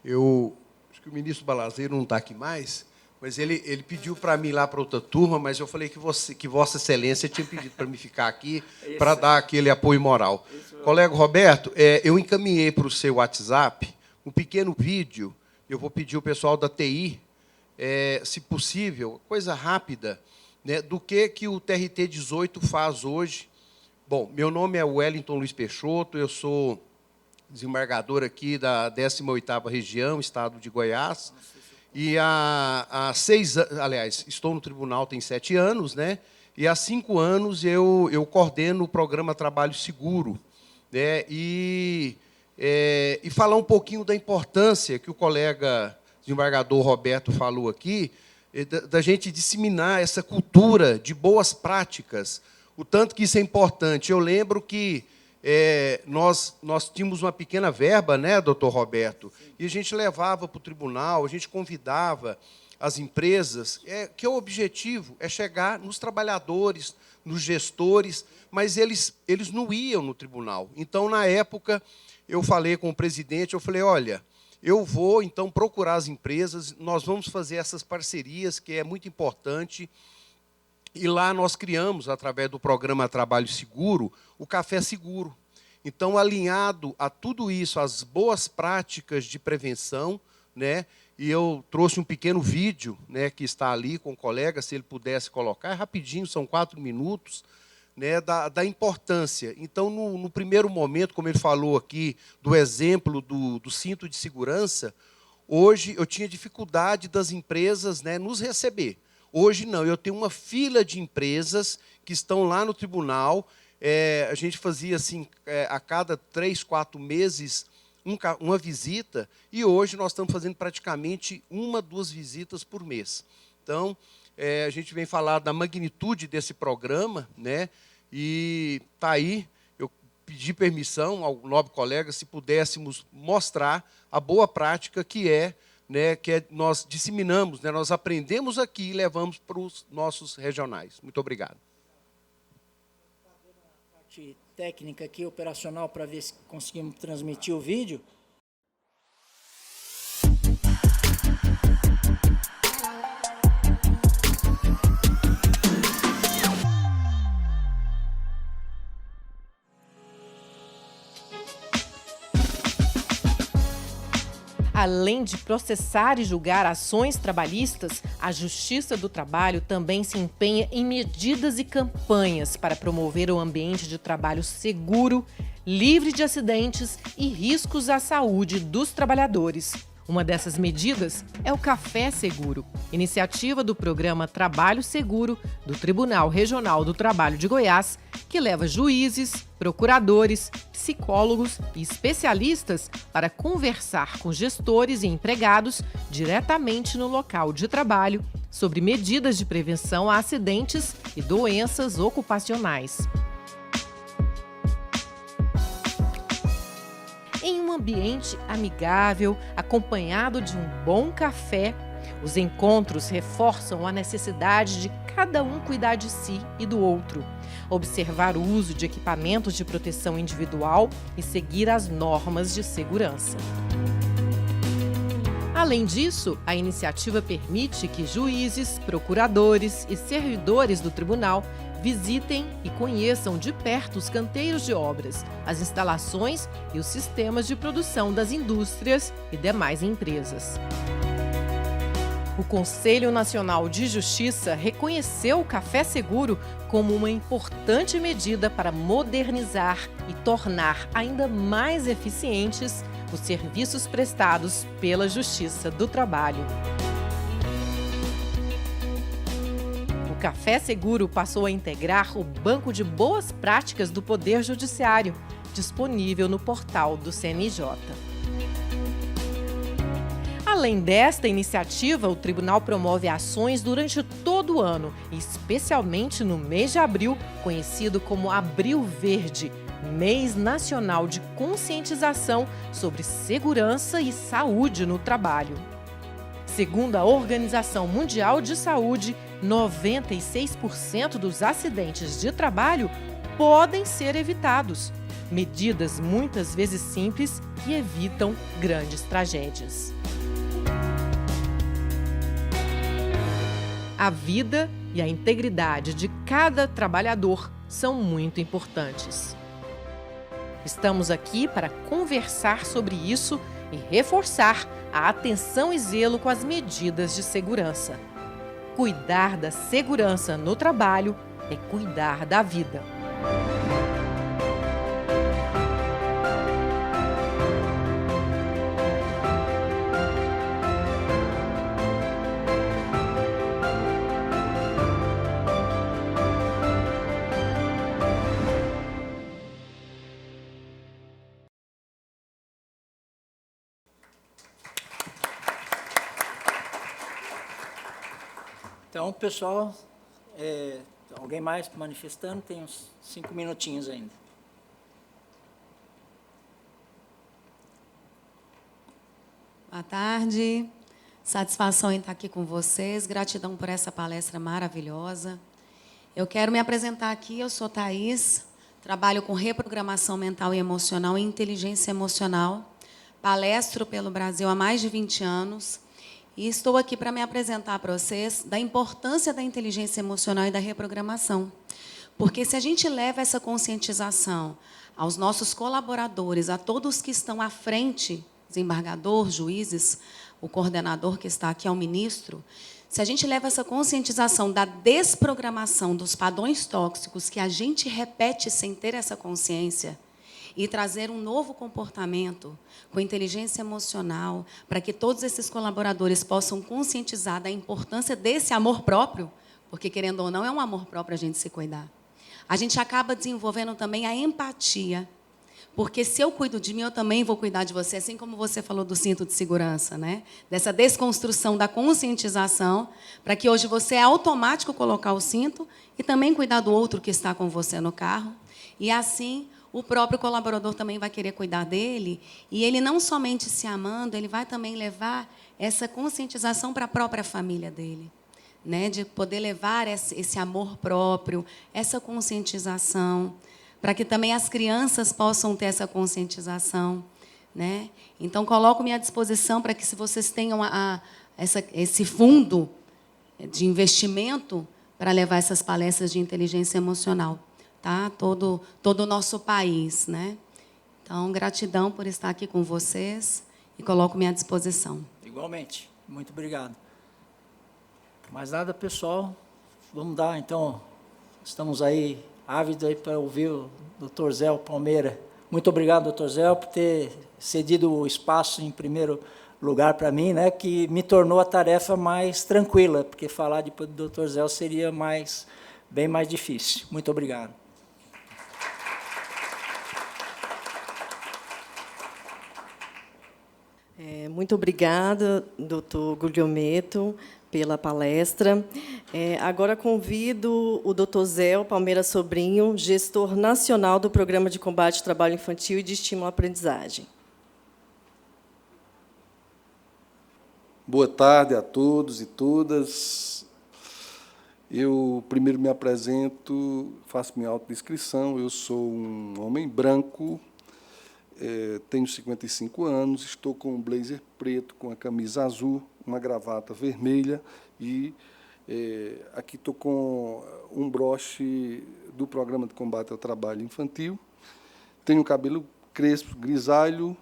Speaker 3: Acho que o ministro Balazeiro não está aqui mais, mas ele pediu para mim ir lá para outra turma, mas eu falei que Vossa Excelência tinha pedido para me ficar aqui para dar aquele apoio moral. Colega Roberto, eu encaminhei para o seu WhatsApp um pequeno vídeo, eu vou pedir ao pessoal da TI, se possível, coisa rápida, né, do que o TRT 18 faz hoje. Bom, meu nome é Wellington Luiz Peixoto, eu sou desembargador aqui da 18ª Região, Estado de Goiás, e há 6 anos, aliás, estou no tribunal tem 7 anos, né? E há 5 anos eu coordeno o programa Trabalho Seguro, né? E falar um pouquinho da importância que o colega desembargador Roberto falou aqui, da gente disseminar essa cultura de boas práticas, o tanto que isso é importante. Eu lembro que nós tínhamos uma pequena verba, né, doutor Roberto, e a gente levava para o tribunal, a gente convidava as empresas, que o objetivo é chegar nos trabalhadores, nos gestores, mas eles não iam no tribunal. Então, na época, eu falei com o presidente, eu falei, olha, eu vou, então, procurar as empresas, nós vamos fazer essas parcerias, que é muito importante. E lá nós criamos, através do programa Trabalho Seguro, o Café Seguro. Então, alinhado a tudo isso, as boas práticas de prevenção, né, e eu trouxe um pequeno vídeo, né, que está ali com o colega, se ele pudesse colocar, é rapidinho, são 4 minutos, né, da importância. Então, no primeiro momento, como ele falou aqui, do exemplo do cinto de segurança, hoje eu tinha dificuldade das empresas, né, nos receber. Hoje não, eu tenho uma fila de empresas que estão lá no tribunal. A gente fazia assim, a cada 3, 4 meses, uma visita, e hoje nós estamos fazendo praticamente 1, 2 visitas por mês. Então, a gente vem falar da magnitude desse programa, né? E está aí, eu pedir permissão ao nobre colega se pudéssemos mostrar a boa prática que nós disseminamos, nós aprendemos aqui e levamos para os nossos regionais. Muito obrigado.
Speaker 2: Parte técnica aqui, operacional, para ver se conseguimos transmitir o vídeo.
Speaker 4: Além de processar e julgar ações trabalhistas, a Justiça do Trabalho também se empenha em medidas e campanhas para promover um ambiente de trabalho seguro, livre de acidentes e riscos à saúde dos trabalhadores. Uma dessas medidas é o Café Seguro, iniciativa do programa Trabalho Seguro do Tribunal Regional do Trabalho de Goiás, que leva juízes, procuradores, psicólogos e especialistas para conversar com gestores e empregados diretamente no local de trabalho sobre medidas de prevenção a acidentes e doenças ocupacionais. Em um ambiente amigável, acompanhado de um bom café, os encontros reforçam a necessidade de cada um cuidar de si e do outro, observar o uso de equipamentos de proteção individual e seguir as normas de segurança. Além disso, a iniciativa permite que juízes, procuradores e servidores do tribunal visitem e conheçam de perto os canteiros de obras, as instalações e os sistemas de produção das indústrias e demais empresas. O Conselho Nacional de Justiça reconheceu o Café Seguro como uma importante medida para modernizar e tornar ainda mais eficientes os serviços prestados pela Justiça do Trabalho. O Café Seguro passou a integrar o banco de boas práticas do Poder Judiciário, disponível no portal do CNJ. Além desta iniciativa, o Tribunal promove ações durante todo o ano, especialmente no mês de abril, conhecido como Abril Verde, Mês Nacional de Conscientização sobre Segurança e Saúde no Trabalho. Segundo a Organização Mundial de Saúde, 96% dos acidentes de trabalho podem ser evitados. Medidas muitas vezes simples que evitam grandes tragédias. A vida e a integridade de cada trabalhador são muito importantes. Estamos aqui para conversar sobre isso e reforçar a atenção e zelo com as medidas de segurança. Cuidar da segurança no trabalho é cuidar da vida.
Speaker 2: Então, pessoal, alguém mais manifestando? Tem uns 5 minutinhos ainda.
Speaker 5: Boa tarde, satisfação em estar aqui com vocês, gratidão por essa palestra maravilhosa. Eu quero me apresentar aqui, eu sou Thaís, trabalho com reprogramação mental e emocional e inteligência emocional, palestro pelo Brasil há mais de 20 anos, e estou aqui para me apresentar para vocês da importância da inteligência emocional e da reprogramação. Porque se a gente leva essa conscientização aos nossos colaboradores, a todos que estão à frente, desembargador, juízes, o coordenador que está aqui é o ministro, se a gente leva essa conscientização da desprogramação dos padrões tóxicos que a gente repete sem ter essa consciência, e trazer um novo comportamento com inteligência emocional, para que todos esses colaboradores possam conscientizar da importância desse amor próprio, porque, querendo ou não, é um amor próprio a gente se cuidar. A gente acaba desenvolvendo também a empatia, porque se eu cuido de mim, eu também vou cuidar de você, assim como você falou do cinto de segurança, né? Dessa desconstrução da conscientização, para que hoje você é automático colocar o cinto e também cuidar do outro que está com você no carro, e assim o próprio colaborador também vai querer cuidar dele, e ele não somente se amando, ele vai também levar essa conscientização para a própria família dele, né? De poder levar esse amor próprio, essa conscientização, para que também as crianças possam ter essa conscientização, né? Então, coloco-me à disposição para que, se vocês tenham esse fundo de investimento para levar essas palestras de inteligência emocional, tá? Todo o nosso país, né? Então, gratidão por estar aqui com vocês e coloco-me à disposição.
Speaker 2: Igualmente. Muito obrigado. Mais nada, pessoal. Vamos dar, então, estamos aí ávidos aí para ouvir o Dr. Zé Palmeira. Muito obrigado, Dr. Zé, por ter cedido o espaço em primeiro lugar para mim, né, que me tornou a tarefa mais tranquila, porque falar depois do Dr. Zé seria bem mais difícil. Muito obrigado.
Speaker 1: Muito obrigada, doutor Guglielmetto, pela palestra. Agora convido o doutor Zé Palmeira Sobrinho, gestor nacional do Programa de Combate ao Trabalho Infantil e de Estímulo à Aprendizagem.
Speaker 6: Boa tarde a todos e todas. Eu primeiro me apresento, faço minha autodescrição. Eu sou um homem branco, tenho 55 anos, estou com um blazer preto, com a camisa azul, uma gravata vermelha e aqui estou com um broche do Programa de Combate ao Trabalho Infantil. Tenho cabelo crespo, grisalho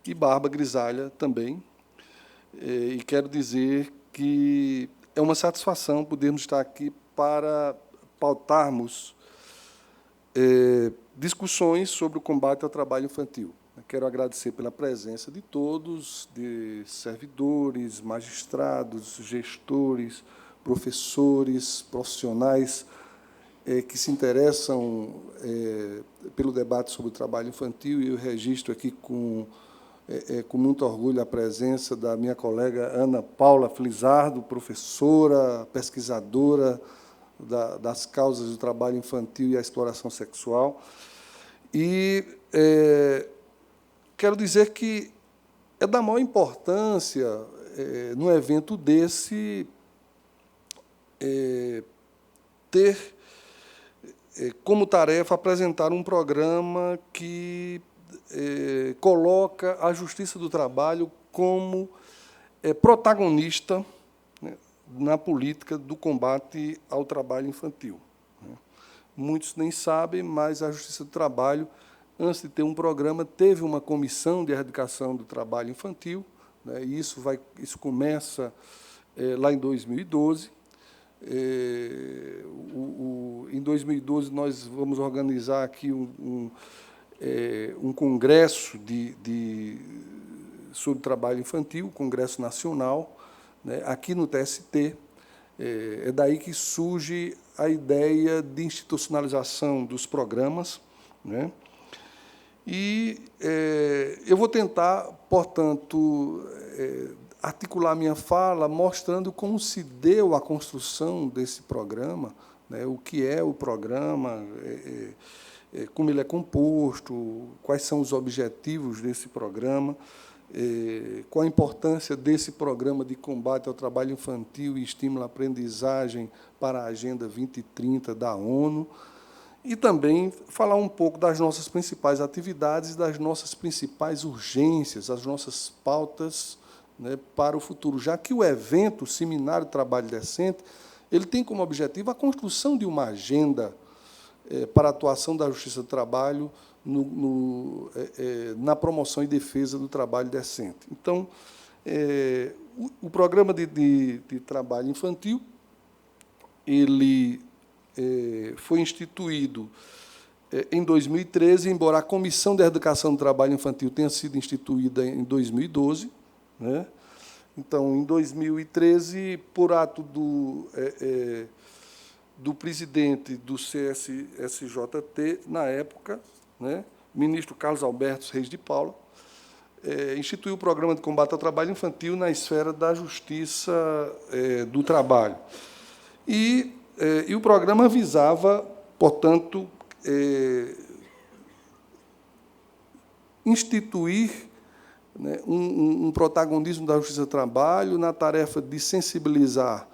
Speaker 6: e barba grisalha também. E quero dizer que é uma satisfação podermos estar aqui para pautarmos discussões sobre o combate ao trabalho infantil. Quero agradecer pela presença de todos, de servidores, magistrados, gestores, professores, profissionais que se interessam pelo debate sobre o trabalho infantil, e eu registro aqui com muito orgulho a presença da minha colega Ana Paula Felizardo, professora, pesquisadora das causas do trabalho infantil e a exploração sexual. E quero dizer que é da maior importância, num evento desse, ter como tarefa apresentar um programa que coloca a Justiça do Trabalho como protagonista, né, na política do combate ao trabalho infantil. Né. Muitos nem sabem, mas a Justiça do Trabalho, antes de ter um programa, teve uma comissão de erradicação do trabalho infantil, né, e isso começa lá em 2012. Em 2012, nós vamos organizar aqui um congresso sobre trabalho infantil, um congresso nacional, né, aqui no TST. É daí que surge a ideia de institucionalização dos programas, né? E eu vou tentar, portanto, articular minha fala mostrando como se deu a construção desse programa, né, o que é o programa, como ele é composto, quais são os objetivos desse programa, qual a importância desse programa de combate ao trabalho infantil e estímulo à aprendizagem para a Agenda 2030 da ONU, e também falar um pouco das nossas principais atividades, das nossas principais urgências, as nossas pautas, né, para o futuro, já que o evento, o Seminário Trabalho Decente, ele tem como objetivo a construção de uma agenda para a atuação da Justiça do Trabalho na promoção e defesa do trabalho decente. Então, o programa de trabalho infantil ele foi instituído em 2013, embora a Comissão de Educação do Trabalho Infantil tenha sido instituída em 2012. Né? Então, em 2013, por ato do presidente do CSSJT, na época, né, ministro Carlos Alberto Reis de Paula, instituiu o Programa de Combate ao Trabalho Infantil na esfera da Justiça do Trabalho. E o programa visava, portanto, instituir, né, um protagonismo da Justiça do Trabalho na tarefa de sensibilizar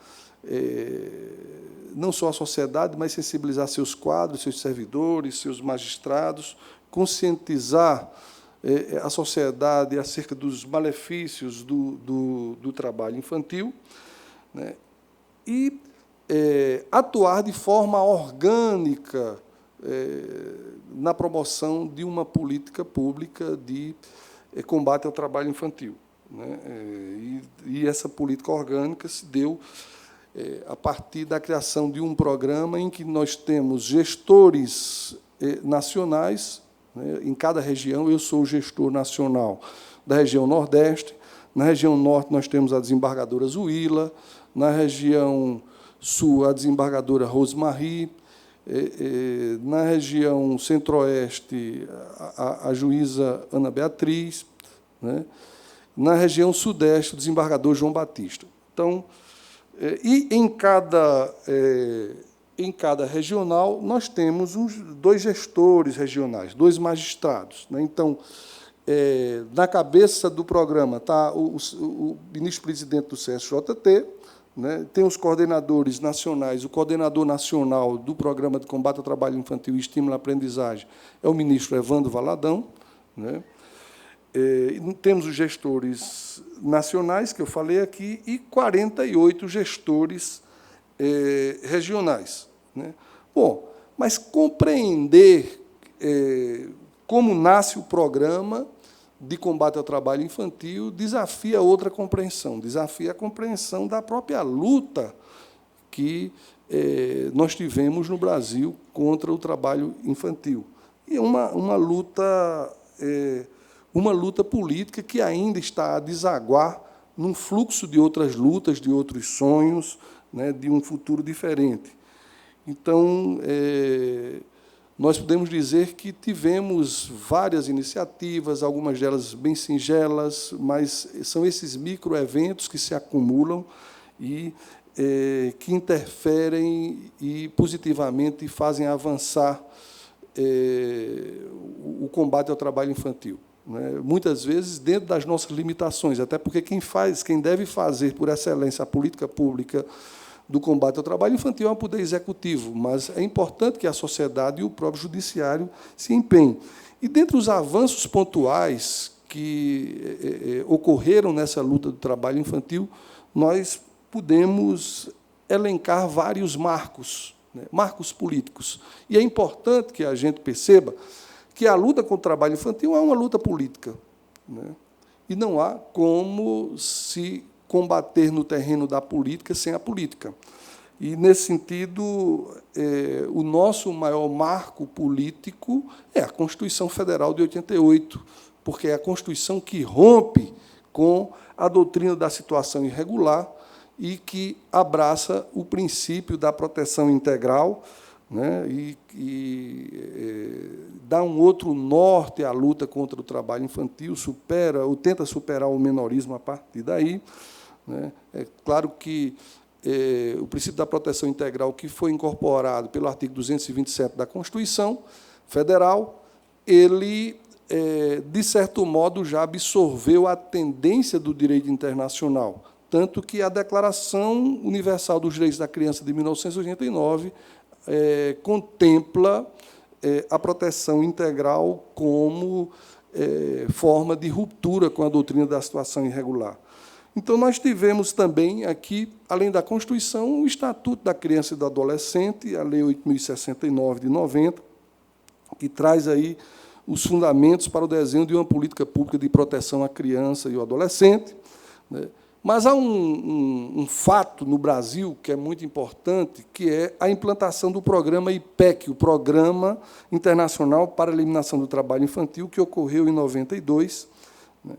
Speaker 6: não só a sociedade, mas sensibilizar seus quadros, seus servidores, seus magistrados, conscientizar a sociedade acerca dos malefícios do trabalho infantil, né, e atuar de forma orgânica na promoção de uma política pública de combate ao trabalho infantil, né? E essa política orgânica se deu a partir da criação de um programa em que nós temos gestores nacionais, né, em cada região. Eu sou o gestor nacional da região Nordeste. Na região Norte, nós temos a desembargadora Zuíla. Na região Sul, a desembargadora Rosemarie. Na região Centro-Oeste, a juíza Ana Beatriz, né? Na região Sudeste, o desembargador João Batista. Então, e em cada regional, nós temos dois gestores regionais, dois magistrados, né? Então, na cabeça do programa está o ministro-presidente do CSJT, né? Tem os coordenadores nacionais. O coordenador nacional do Programa de Combate ao Trabalho Infantil e Estímulo à Aprendizagem é o ministro Evandro Valadão, né? Temos os gestores nacionais, que eu falei aqui, e 48 gestores regionais, né? Bom, mas compreender como nasce o programa de combate ao trabalho infantil desafia outra compreensão, desafia a compreensão da própria luta que nós tivemos no Brasil contra o trabalho infantil. E é uma luta política que ainda está a desaguar num fluxo de outras lutas, de outros sonhos, né, de um futuro diferente. Então, nós podemos dizer que tivemos várias iniciativas, algumas delas bem singelas, mas são esses microeventos que se acumulam e que interferem e positivamente fazem avançar o combate ao trabalho infantil, né? Muitas vezes dentro das nossas limitações, até porque quem deve fazer por excelência a política pública do combate ao trabalho infantil é um poder executivo, mas é importante que a sociedade e o próprio judiciário se empenhem. E, dentre os avanços pontuais que ocorreram nessa luta do trabalho infantil, nós podemos elencar vários marcos, né, marcos políticos. E é importante que a gente perceba que a luta contra o trabalho infantil é uma luta política, né? E não há como se combater no terreno da política sem a política. E, nesse sentido, o nosso maior marco político é a Constituição Federal de 88, porque é a Constituição que rompe com a doutrina da situação irregular e que abraça o princípio da proteção integral, né, e dá um outro norte à luta contra o trabalho infantil, tenta superar o menorismo a partir daí, né? É claro que o princípio da proteção integral, que foi incorporado pelo artigo 227 da Constituição Federal, ele, de certo modo, já absorveu a tendência do direito internacional, tanto que a Declaração Universal dos Direitos da Criança de 1989 contempla a proteção integral como forma de ruptura com a doutrina da situação irregular. Então, nós tivemos também aqui, além da Constituição, o Estatuto da Criança e do Adolescente, a Lei 8.069, de 90, que traz aí os fundamentos para o desenho de uma política pública de proteção à criança e ao adolescente, né? Mas há um fato no Brasil que é muito importante, que é a implantação do programa IPEC, o Programa Internacional para a Eliminação do Trabalho Infantil, que ocorreu em 92, né,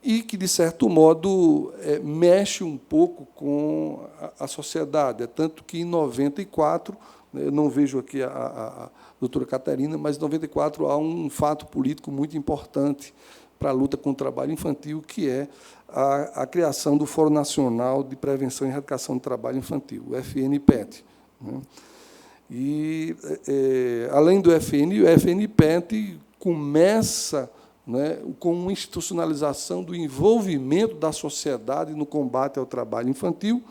Speaker 6: e que, de certo modo, mexe um pouco com a sociedade. É tanto que, em 94, eu não vejo aqui a doutora Catarina, mas em 94 há um fato político muito importante para a luta contra o trabalho infantil, que é a criação do Fórum Nacional de Prevenção e Erradicação do Trabalho Infantil, o FNPET, né? E, além do FN, o FNPET começa né, com uma institucionalização do envolvimento da sociedade no combate ao trabalho infantil,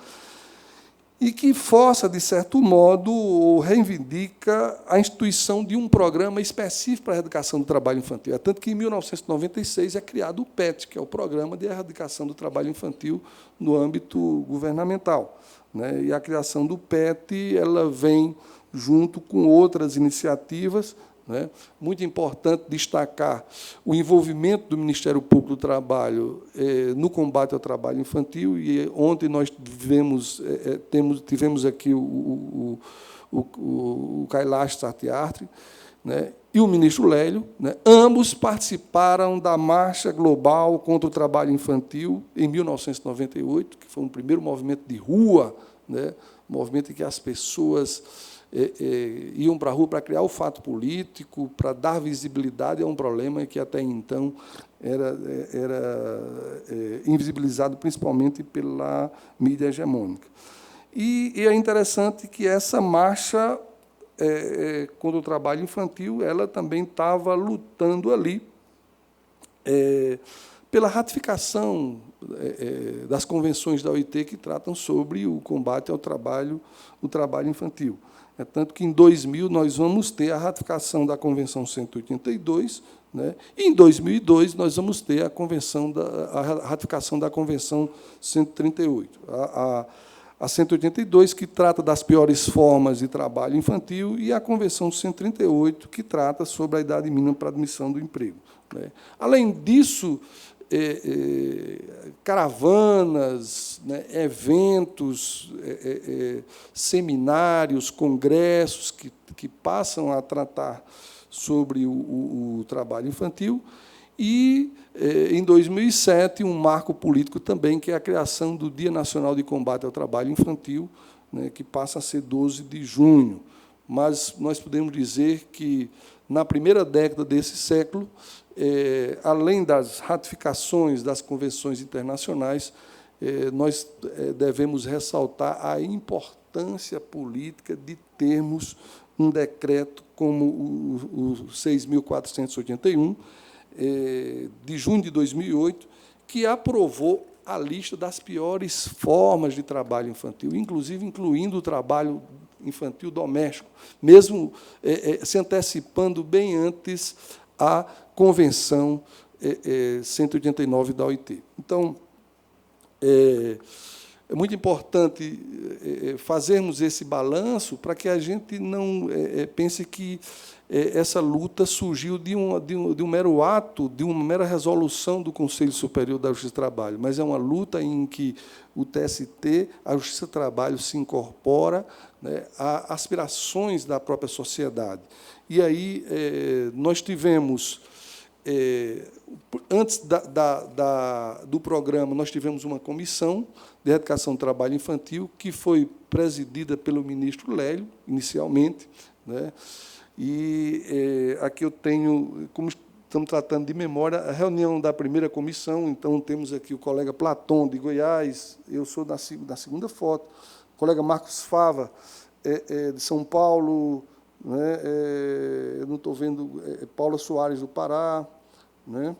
Speaker 6: e que força, de certo modo, ou reivindica a instituição de um programa específico para a erradicação do trabalho infantil. É tanto que, em 1996, é criado o PET, que é o Programa de Erradicação do Trabalho Infantil no âmbito governamental, né? E a criação do PET ela vem junto com outras iniciativas, né? Muito importante destacar o envolvimento do Ministério Público do Trabalho no combate ao trabalho infantil. E ontem nós tivemos aqui o Kailash Satyarthi, né? E o ministro Lélio, né? Ambos participaram da Marcha Global contra o Trabalho Infantil em 1998, que foi um primeiro movimento de rua, né? Um movimento em que as pessoas iam para a rua para criar o fato político, para dar visibilidade a um problema que, até então, era invisibilizado principalmente pela mídia hegemônica. E é interessante que essa marcha contra o trabalho infantil ela também estava lutando ali pela ratificação das convenções da OIT que tratam sobre o combate ao trabalho infantil. É tanto que, em 2000, nós vamos ter a ratificação da Convenção 182, né? E, em 2002, nós vamos ter a ratificação da Convenção 138. A 182, que trata das piores formas de trabalho infantil, e a Convenção 138, que trata sobre a idade mínima para admissão do emprego, né? Além disso, caravanas, né, eventos, seminários, congressos que passam a tratar sobre o trabalho infantil. E, em 2007, um marco político também, que é a criação do Dia Nacional de Combate ao Trabalho Infantil, né, que passa a ser 12 de junho. Mas nós podemos dizer que, na primeira década desse século, além das ratificações das convenções internacionais, nós devemos ressaltar a importância política de termos um decreto como o 6.481, de junho de 2008, que aprovou a lista das piores formas de trabalho infantil, inclusive incluindo o trabalho infantil doméstico, mesmo se antecipando bem antes a Convenção 189 da OIT. Então, é muito importante fazermos esse balanço para que a gente não pense que essa luta surgiu de um mero ato, de uma mera resolução do Conselho Superior da Justiça do Trabalho, mas é uma luta em que o TST, a Justiça do Trabalho, se incorpora, né, a aspirações da própria sociedade. E aí nós tivemos, antes do programa, nós tivemos uma comissão de erradicação do trabalho infantil, que foi presidida pelo ministro Lélio, inicialmente, né? E aqui eu tenho, como estamos tratando de memória, a reunião da primeira comissão. Então, temos aqui o colega Platon, de Goiás, eu sou da segunda foto, o colega Marcos Fava, de São Paulo, né? Eu não estou vendo, Paula Soares, do Pará, né?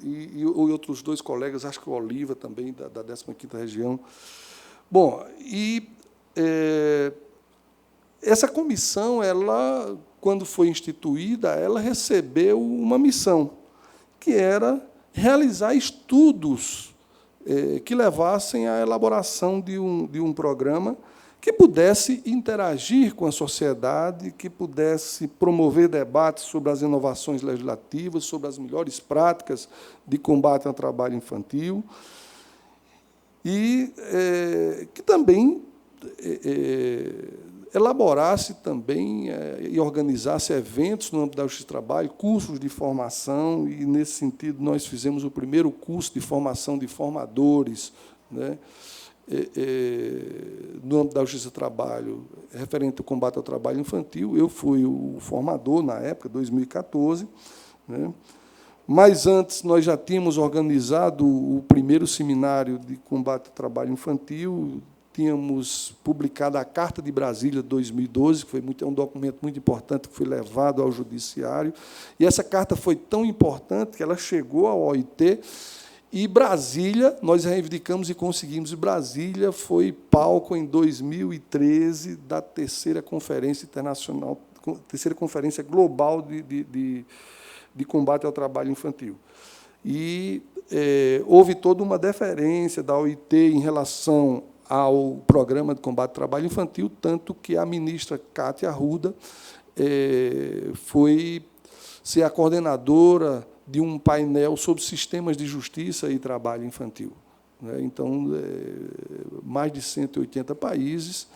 Speaker 6: E outros dois colegas, acho que o Oliva também, da 15ª região. Bom, e essa comissão, ela, quando foi instituída, ela recebeu uma missão, que era realizar estudos que levassem à elaboração de um programa que pudesse interagir com a sociedade, que pudesse promover debates sobre as inovações legislativas, sobre as melhores práticas de combate ao trabalho infantil, e que também elaborasse também e organizasse eventos no âmbito da Justiça do Trabalho, cursos de formação, e, nesse sentido, nós fizemos o primeiro curso de formação de formadores, né, no âmbito da Justiça do Trabalho, referente ao combate ao trabalho infantil. Eu fui o formador, na época, 2014. Né? Mas, antes, nós já tínhamos organizado o primeiro seminário de combate ao trabalho infantil, tínhamos publicado a Carta de Brasília de 2012, que é um documento muito importante, que foi levado ao Judiciário. E essa carta foi tão importante que ela chegou ao OIT, e Brasília, nós reivindicamos e conseguimos, e Brasília foi palco, em 2013, da terceira Conferência Internacional, terceira Conferência Global de Combate ao Trabalho Infantil. E houve toda uma deferência da OIT em relação ao Programa de Combate ao Trabalho Infantil, tanto que a ministra Cátia Arruda foi ser a coordenadora de um painel sobre sistemas de justiça e trabalho infantil. Então, mais de 180 países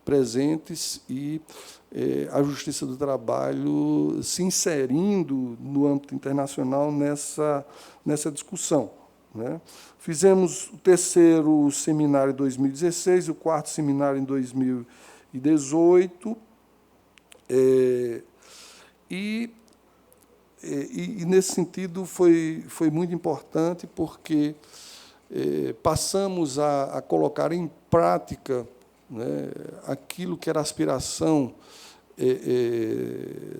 Speaker 6: presentes e a Justiça do Trabalho se inserindo no âmbito internacional nessa discussão. Fizemos o terceiro seminário em 2016, o quarto seminário em 2018, e nesse sentido, foi muito importante, porque passamos a colocar em prática, né, aquilo que era a aspiração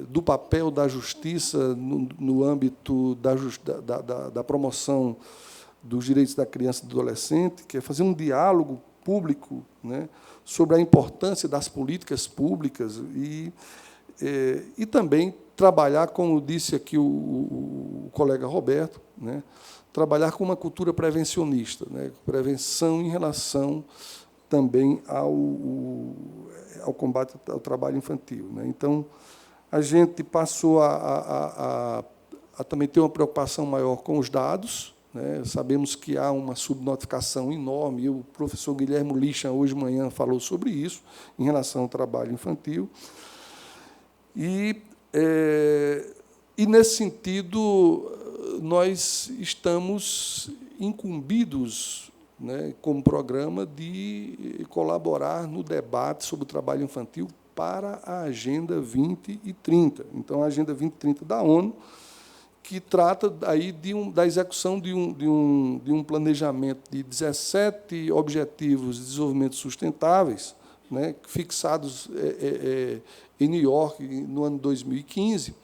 Speaker 6: do papel da justiça no âmbito da promoção dos direitos da criança e do adolescente, que é fazer um diálogo público, né, sobre a importância das políticas públicas e também trabalhar, como disse aqui o colega Roberto, né, trabalhar com uma cultura prevencionista, né, prevenção em relação também ao combate ao trabalho infantil. Né. Então, a gente passou a também ter uma preocupação maior com os dados. Né. Sabemos que há uma subnotificação enorme, e o professor Guilherme Licha, hoje de manhã, falou sobre isso, em relação ao trabalho infantil. E, nesse sentido, nós estamos incumbidos, né, como programa, de colaborar no debate sobre o trabalho infantil para a Agenda 2030. Então, a Agenda 2030 da ONU, que trata aí da execução de um planejamento de 17 Objetivos de Desenvolvimento Sustentáveis, né, fixados em New York, no ano 2015,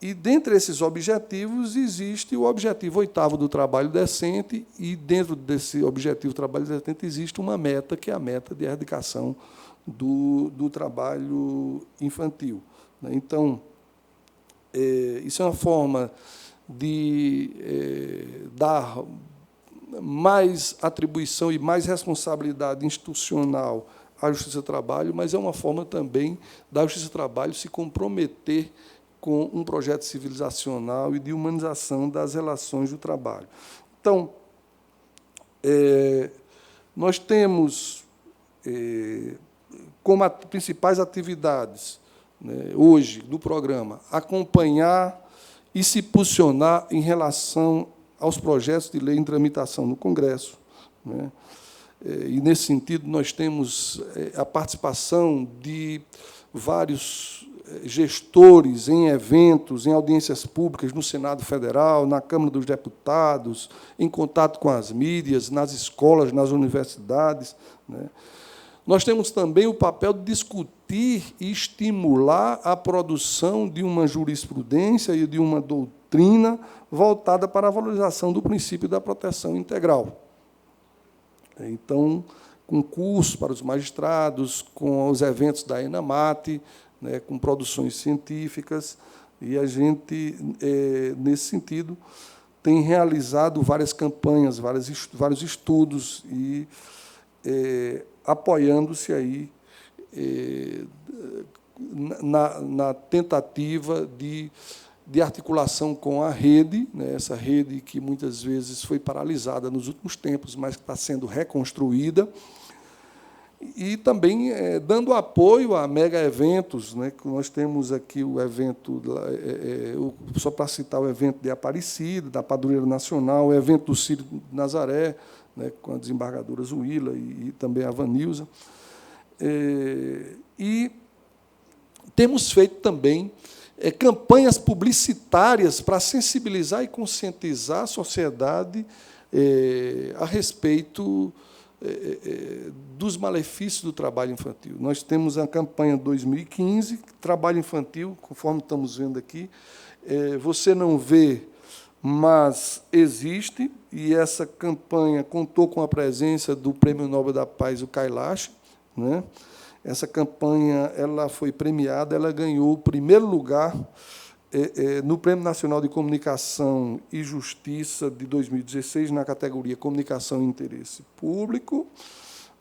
Speaker 6: e, dentre esses objetivos, existe o objetivo 8º do trabalho decente, e, dentro desse objetivo do trabalho decente, existe uma meta, que é a meta de erradicação do trabalho infantil. Então, isso é uma forma de dar mais atribuição e mais responsabilidade institucional à Justiça do Trabalho, mas é uma forma também da Justiça do Trabalho se comprometer com um projeto civilizacional e de humanização das relações do trabalho. Então, nós temos como principais atividades, né, hoje, do programa, acompanhar e se posicionar em relação aos projetos de lei em tramitação no Congresso, né. E, nesse sentido, nós temos a participação de vários gestores em eventos, em audiências públicas no Senado Federal, na Câmara dos Deputados, em contato com as mídias, nas escolas, nas universidades, né. Nós temos também o papel de discutir e estimular a produção de uma jurisprudência e de uma doutrina voltada para a valorização do princípio da proteção integral. Então, com cursos para os magistrados, com os eventos da ENAMAT, né, com produções científicas, e a gente, nesse sentido, tem realizado várias campanhas, vários estudos, e apoiando-se aí na tentativa de articulação com a rede, né, essa rede que muitas vezes foi paralisada nos últimos tempos, mas que está sendo reconstruída, e também dando apoio a mega-eventos, né, que nós temos aqui o evento, só para citar o evento de Aparecida, da Padroeira Nacional, o evento do Círio de Nazaré, né, com a desembargadora Zuíla e também a Vanilza. E temos feito também campanhas publicitárias para sensibilizar e conscientizar a sociedade a respeito dos malefícios do trabalho infantil. Nós temos a campanha 2015, trabalho infantil, conforme estamos vendo aqui. Você não vê, mas existe, e essa campanha contou com a presença do Prêmio Nobel da Paz, o Kailash, né? Essa campanha ela foi premiada, ela ganhou o primeiro lugar no Prêmio Nacional de Comunicação e Justiça de 2016, na categoria Comunicação e Interesse Público,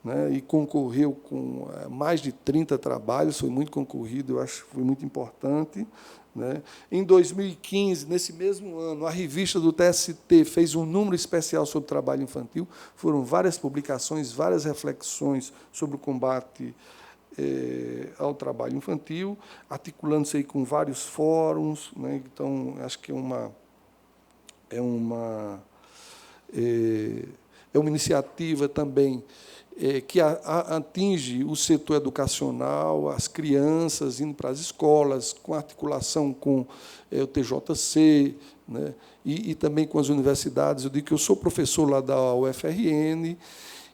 Speaker 6: né, e concorreu com mais de 30 trabalhos, foi muito concorrido, eu acho que foi muito importante. Né. Em 2015, nesse mesmo ano, a revista do TST fez um número especial sobre trabalho infantil, foram várias publicações, várias reflexões sobre o combate ao trabalho infantil, articulando-se aí com vários fóruns, né? Então, acho que é uma iniciativa também que atinge o setor educacional, as crianças indo para as escolas, com articulação com o TJC, né? E também com as universidades. Eu digo que eu sou professor lá da UFRN,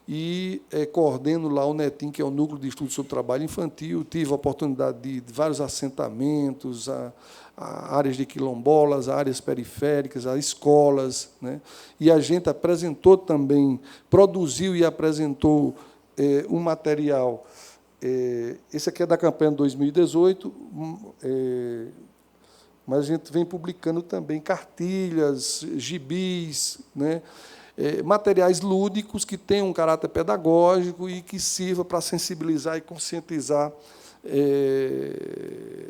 Speaker 6: e coordeno lá o NETIM, que é o Núcleo de Estudos sobre Trabalho Infantil. Tive a oportunidade de vários assentamentos, a áreas de quilombolas, a áreas periféricas, a escolas, né? E a gente apresentou também, produziu e apresentou um material. Esse aqui é da campanha de 2018, mas a gente vem publicando também cartilhas, gibis, né? Materiais lúdicos que tenham um caráter pedagógico e que sirva para sensibilizar e conscientizar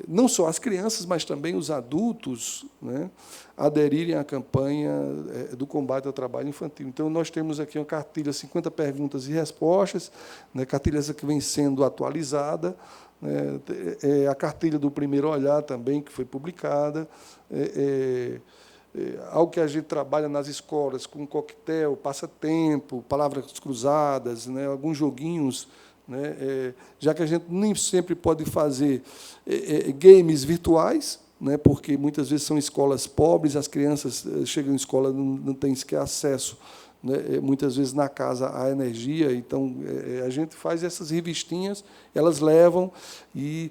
Speaker 6: não só as crianças, mas também os adultos, né, aderirem à campanha do combate ao trabalho infantil. Então, nós temos aqui uma cartilha 50 perguntas e respostas, né, cartilha essa que vem sendo atualizada, né, a cartilha do Primeiro Olhar também, que foi publicada, algo que a gente trabalha nas escolas, com coquetel, passatempo, palavras cruzadas, né, alguns joguinhos, né, já que a gente nem sempre pode fazer games virtuais, né, porque muitas vezes são escolas pobres, as crianças chegam em escola e não têm sequer acesso, né, muitas vezes na casa à energia, então a gente faz essas revistinhas, elas levam e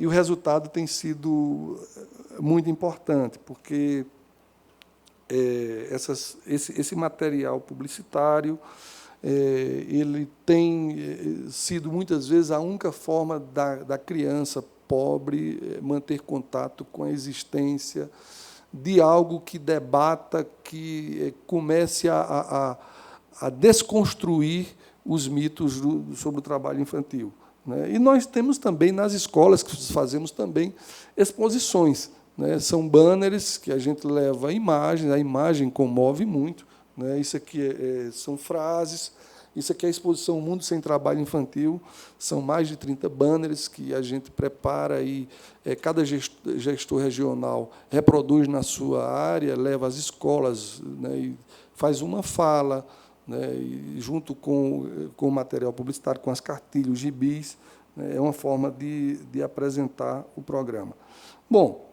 Speaker 6: o resultado tem sido muito importante, porque esse material publicitário ele tem sido, muitas vezes, a única forma da criança pobre manter contato com a existência de algo que debata, que comece a desconstruir os mitos sobre o trabalho infantil. Né? E nós temos também, nas escolas, que fazemos também exposições. Né? São banners que a gente leva imagens, a imagem comove muito. Né? Isso aqui são frases, isso aqui é a exposição Mundo Sem Trabalho Infantil, são mais de 30 banners que a gente prepara e cada gestor regional reproduz na sua área, leva às escolas, né, e faz uma fala, né, e junto com o material publicitário, com as cartilhas, os gibis, né, é uma forma de apresentar o programa. Bom,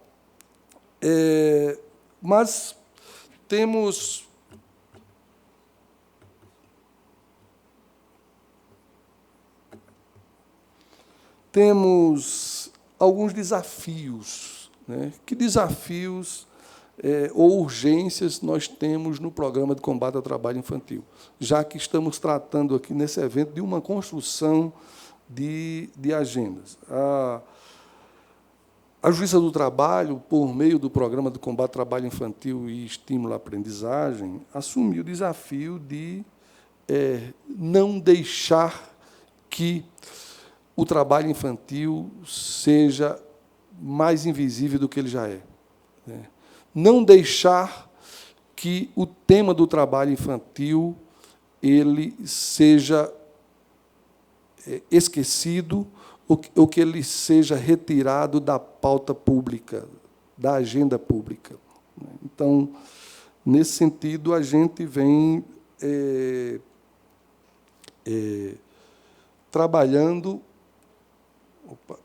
Speaker 6: mas temos alguns desafios. Né? Que desafios ou urgências nós temos no programa de combate ao trabalho infantil, já que estamos tratando aqui, nesse evento, de uma construção de agendas. A Justiça do Trabalho, por meio do Programa de Combate ao Trabalho Infantil e Estímulo à Aprendizagem, assumiu o desafio de não deixar que o trabalho infantil seja mais invisível do que ele já é. Né? Não deixar que o tema do trabalho infantil ele seja esquecido ou que ele seja retirado da pauta pública, da agenda pública. Então, nesse sentido, a gente vem trabalhando. Opa,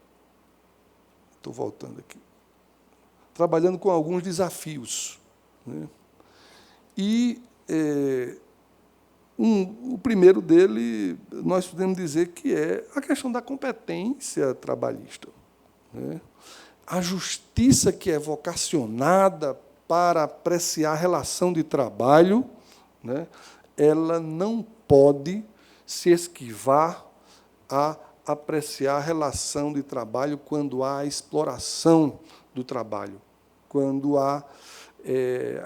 Speaker 6: estou voltando aqui. Trabalhando com alguns desafios. Né? E O primeiro dele, nós podemos dizer que é a questão da competência trabalhista, né? A justiça que é vocacionada para apreciar a relação de trabalho, né, ela não pode se esquivar a apreciar a relação de trabalho quando há a exploração do trabalho, quando há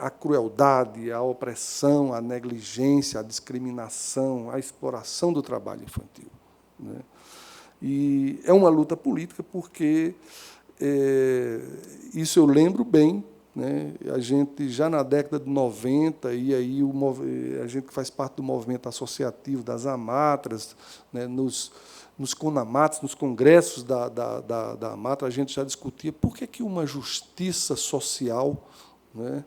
Speaker 6: a crueldade, a opressão, a negligência, a discriminação, a exploração do trabalho infantil, né? E é uma luta política porque isso eu lembro bem, né? A gente, já na década de 90, e aí a gente que faz parte do movimento associativo das Amatras, né, nos CONAMATs, nos congressos da Amatra, a gente já discutia por que uma justiça social, né,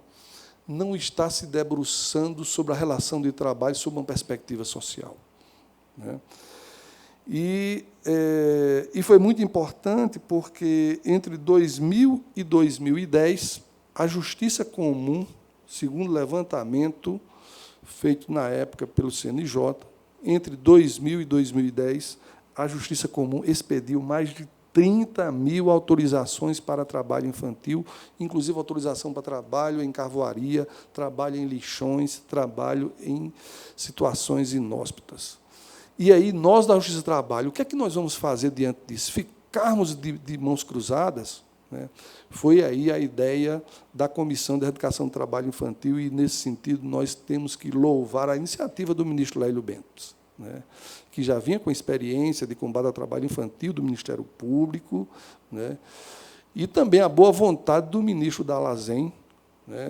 Speaker 6: não está se debruçando sobre a relação de trabalho sob uma perspectiva social, né? E foi muito importante porque, entre 2000 e 2010, a Justiça Comum, segundo o levantamento feito na época pelo CNJ, entre 2000 e 2010, a Justiça Comum expediu mais de 30.000 autorizações para trabalho infantil, inclusive autorização para trabalho em carvoaria, trabalho em lixões, trabalho em situações inóspitas. E aí, nós, da Justiça do Trabalho, o que é que nós vamos fazer diante disso? Ficarmos de mãos cruzadas? Né? Foi aí a ideia da Comissão de Erradicação do Trabalho Infantil, e, nesse sentido, nós temos que louvar a iniciativa do ministro Lélio Bentes, né, que já vinha com experiência de combate ao trabalho infantil do Ministério Público, né, e também a boa vontade do ministro Dallazem, né,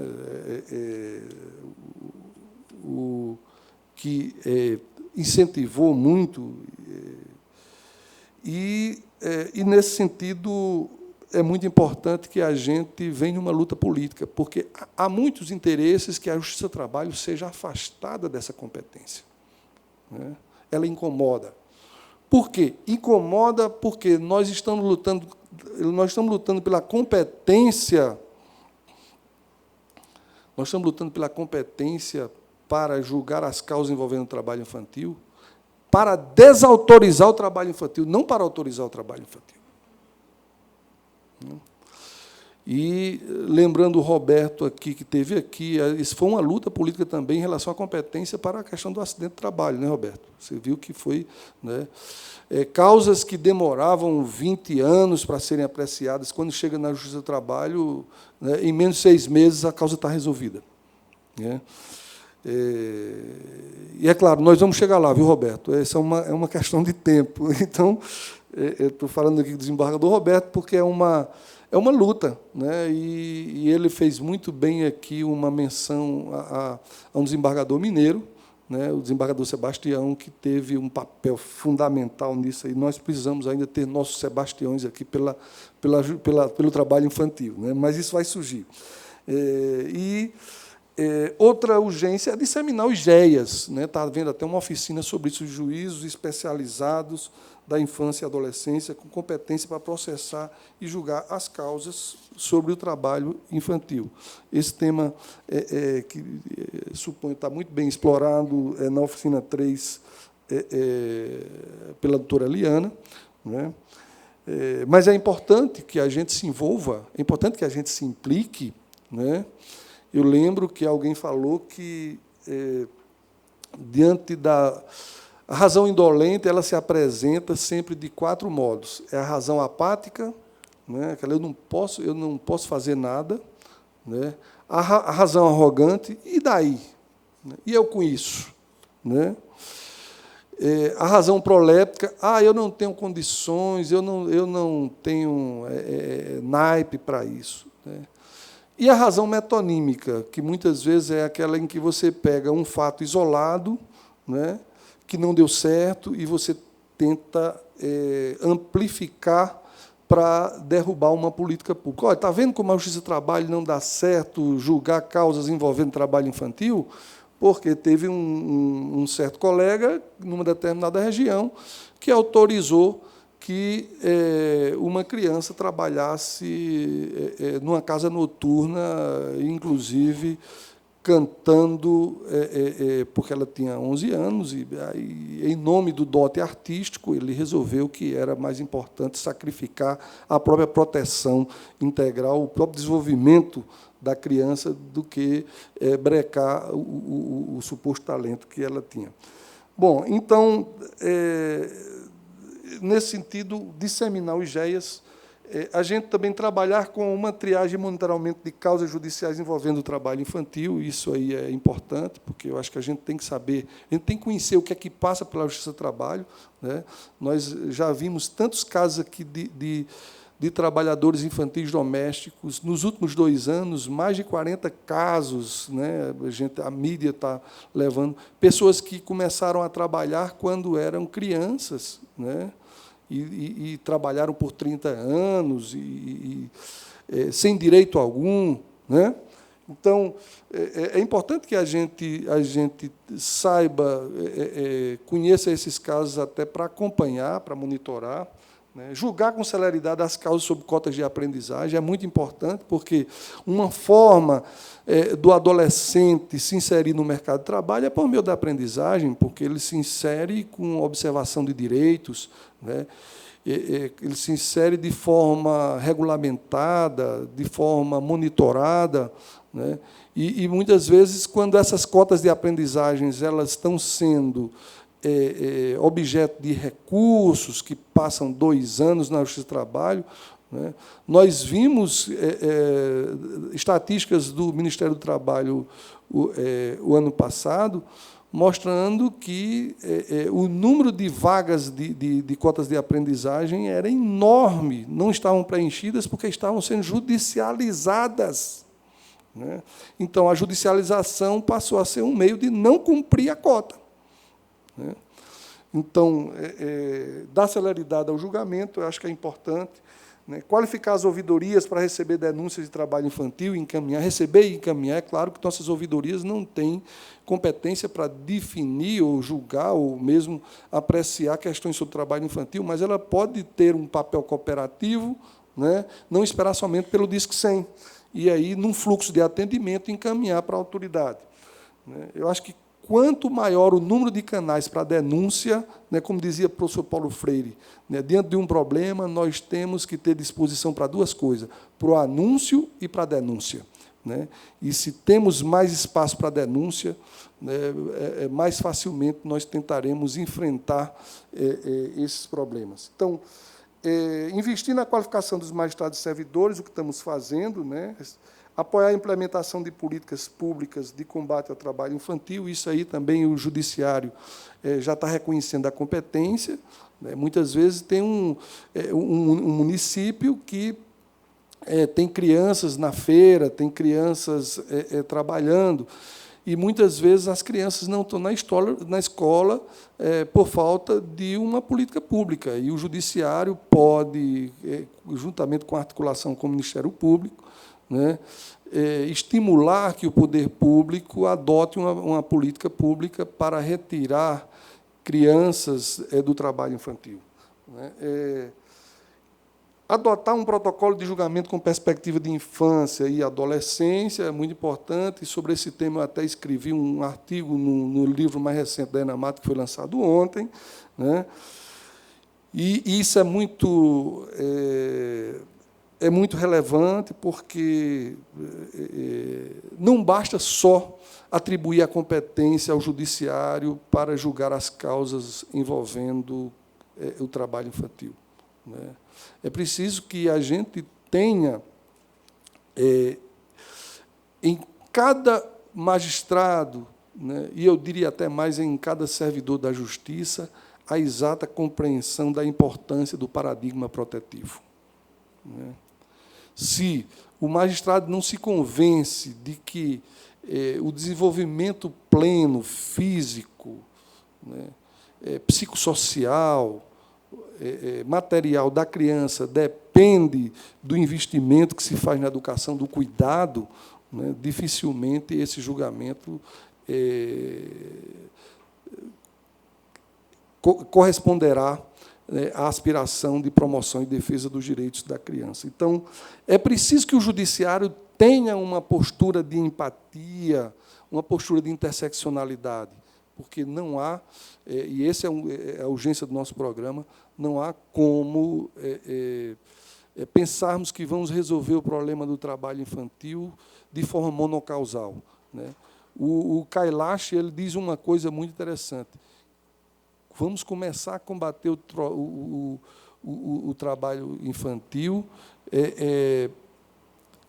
Speaker 6: que incentivou muito, e, nesse sentido, é muito importante que a gente venha numa luta política, porque há muitos interesses que a Justiça do Trabalho seja afastada dessa competência, né? Ela incomoda. Por quê? Incomoda porque nós estamos lutando pela competência, para julgar as causas envolvendo o trabalho infantil, para desautorizar o trabalho infantil, não para autorizar o trabalho infantil. E, lembrando o Roberto aqui, que esteve aqui, isso foi uma luta política também em relação à competência para a questão do acidente de trabalho, né, Roberto? Você viu que foi, né, causas que demoravam 20 anos para serem apreciadas, quando chega na Justiça do Trabalho, né, em menos de 6 meses a causa está resolvida, né? E, é claro, nós vamos chegar lá, viu, Roberto? Essa é uma questão de tempo. Então, eu estou falando aqui do desembargador Roberto, porque é uma luta, né? E ele fez muito bem aqui uma menção a um desembargador mineiro, né? O desembargador Sebastião, que teve um papel fundamental nisso. E nós precisamos ainda ter nossos Sebastiões aqui pelo trabalho infantil, né? Mas isso vai surgir. Outra urgência é disseminar os GEAs, né? Está havendo até uma oficina sobre isso, os juízos especializados da infância e adolescência, com competência para processar e julgar as causas sobre o trabalho infantil. Esse tema, que suponho está muito bem explorado na oficina 3 pela doutora Liana, né? Mas é importante que a gente se envolva, é importante que a gente se implique, né? Eu lembro que alguém falou que, diante da... A razão indolente, ela se apresenta sempre de 4 modos. É a razão apática, né? Aquela eu não posso fazer nada, né? A razão arrogante, e daí? E eu com isso? Né? A razão proléptica, eu não tenho condições, eu não tenho naipe para isso, né? E a razão metonímica, que muitas vezes é aquela em que você pega um fato isolado, né, que não deu certo, e você tenta amplificar para derrubar uma política pública. Olha, está vendo como a Justiça do Trabalho não dá certo julgar causas envolvendo trabalho infantil? Porque teve um certo colega, numa determinada região, que autorizou que uma criança trabalhasse numa casa noturna, inclusive cantando, porque ela tinha 11 anos, e aí, em nome do dote artístico, ele resolveu que era mais importante sacrificar a própria proteção integral, o próprio desenvolvimento da criança, do que brecar o suposto talento que ela tinha. Bom, então, nesse sentido, disseminar os GEAs, a gente também trabalhar com uma triagem e monitoramento de causas judiciais envolvendo o trabalho infantil. Isso aí é importante, porque eu acho que a gente tem que saber, a gente tem que conhecer o que é que passa pela Justiça do Trabalho, né? Nós já vimos tantos casos aqui de trabalhadores infantis domésticos. Nos últimos 2 anos, mais de 40 casos, né? A mídia está levando. Pessoas que começaram a trabalhar quando eram crianças, né? E trabalharam por 30 anos, sem direito algum, né? Então, é importante que a gente saiba, conheça esses casos até para acompanhar, para monitorar, né? Julgar com celeridade as causas sobre cotas de aprendizagem é muito importante, porque uma forma do adolescente se inserir no mercado de trabalho é por meio da aprendizagem, porque ele se insere com observação de direitos, né? Ele se insere de forma regulamentada, de forma monitorada, né? E muitas vezes, quando essas cotas de aprendizagens elas estão sendo objeto de recursos que passam 2 anos na Justiça do Trabalho, né? Nós vimos estatísticas do Ministério do Trabalho o ano passado, mostrando que o número de vagas de cotas de aprendizagem era enorme, não estavam preenchidas porque estavam sendo judicializadas, né? Então, a judicialização passou a ser um meio de não cumprir a cota, né? Então, dar celeridade ao julgamento, eu acho que é importante, né? Qualificar as ouvidorias para receber denúncias de trabalho infantil, receber e encaminhar. É claro que nossas ouvidorias não têm competência para definir ou julgar ou mesmo apreciar questões sobre trabalho infantil, mas ela pode ter um papel cooperativo, né? Não esperar somente pelo Disque 100, e aí, num fluxo de atendimento, encaminhar para a autoridade, né? Eu acho que quanto maior o número de canais para a denúncia, né, como dizia o professor Paulo Freire, né, diante de um problema, nós temos que ter disposição para 2 coisas, para o anúncio e para a denúncia, né? E, se temos mais espaço para a denúncia, né, mais facilmente nós tentaremos enfrentar esses problemas. Então, investir na qualificação dos magistrados e servidores, o que estamos fazendo, né? Apoiar a implementação de políticas públicas de combate ao trabalho infantil. Isso aí também o Judiciário já está reconhecendo a competência, né? Muitas vezes tem um município que tem crianças na feira, tem crianças trabalhando, e, muitas vezes, as crianças não estão na escola por falta de uma política pública. E o Judiciário pode, juntamente com a articulação com o Ministério Público, né, estimular que o poder público adote uma política pública para retirar crianças do trabalho infantil, né? Adotar um protocolo de julgamento com perspectiva de infância e adolescência é muito importante. Sobre esse tema, eu até escrevi um artigo no livro mais recente da Enamato, que foi lançado ontem, né? E isso é muito relevante, porque não basta só atribuir a competência ao Judiciário para julgar as causas envolvendo o trabalho infantil, né? É preciso que a gente tenha, em cada magistrado, né, e eu diria até mais em cada servidor da Justiça, a exata compreensão da importância do paradigma protetivo, né? Se o magistrado não se convence de que o desenvolvimento pleno, físico, né, psicossocial, material da criança depende do investimento que se faz na educação, do cuidado, né, dificilmente esse julgamento corresponderá à aspiração de promoção e defesa dos direitos da criança. Então, é preciso que o Judiciário tenha uma postura de empatia, uma postura de interseccionalidade, porque não há, e essa é a urgência do nosso programa, não há como pensarmos que vamos resolver o problema do trabalho infantil de forma monocausal, né? O Kailash, ele diz uma coisa muito interessante: vamos começar a combater o trabalho infantil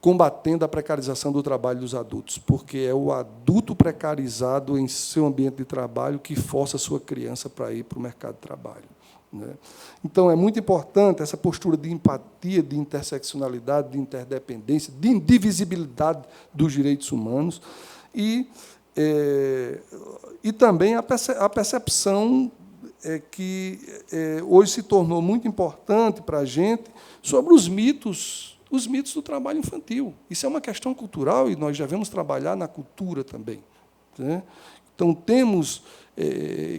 Speaker 6: combatendo a precarização do trabalho dos adultos, porque é o adulto precarizado em seu ambiente de trabalho que força a sua criança para ir para o mercado de trabalho, né? Então, é muito importante essa postura de empatia, de interseccionalidade, de interdependência, de indivisibilidade dos direitos humanos e também a percepção que hoje se tornou muito importante para a gente sobre os mitos do trabalho infantil. Isso é uma questão cultural e nós devemos trabalhar na cultura também, né? Então, temos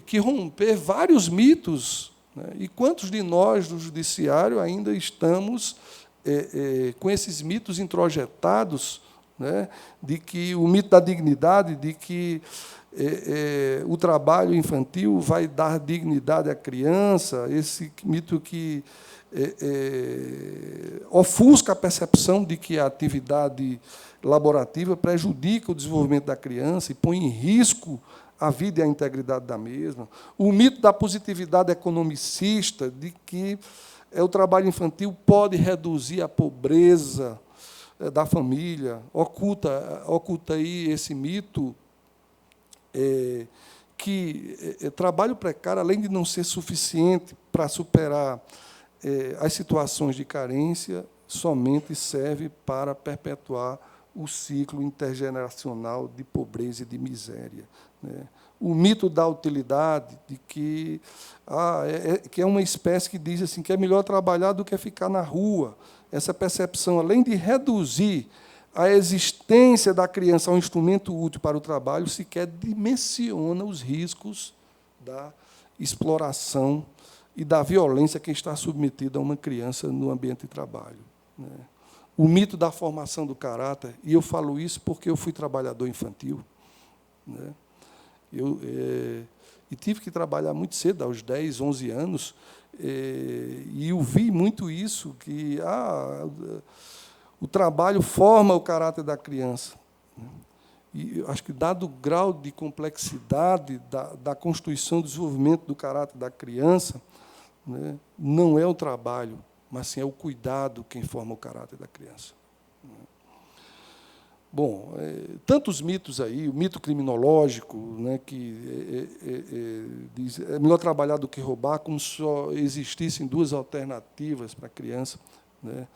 Speaker 6: que romper vários mitos, né? E quantos de nós, do judiciário, ainda estamos com esses mitos introjetados, né? De que o mito da dignidade, de que o trabalho infantil vai dar dignidade à criança, esse mito que ofusca a percepção de que a atividade laborativa prejudica o desenvolvimento da criança e põe em risco a vida e a integridade da mesma. O mito da positividade economicista, de que o trabalho infantil pode reduzir a pobreza da família, oculta aí esse mito que trabalho precário, além de não ser suficiente para superar as situações de carência, somente serve para perpetuar o ciclo intergeneracional de pobreza e de miséria, né? O mito da utilidade, de que que é uma espécie que diz assim, que é melhor trabalhar do que ficar na rua. Essa percepção, além de reduzir a existência da criança a um instrumento útil para o trabalho, sequer dimensiona os riscos da exploração e da violência que está submetida a uma criança no ambiente de trabalho, né? O mito da formação do caráter, e eu falo isso porque eu fui trabalhador infantil, né? E tive que trabalhar muito cedo, aos 10, 11 anos, e eu vi muito isso, que o trabalho forma o caráter da criança. E acho que, dado o grau de complexidade da constituição e desenvolvimento do caráter da criança, né, não é o trabalho, mas sim é o cuidado quem forma o caráter da criança. Bom, tantos mitos aí, o mito criminológico, né, que diz é melhor trabalhar do que roubar, como se só existissem duas alternativas para a criança, né?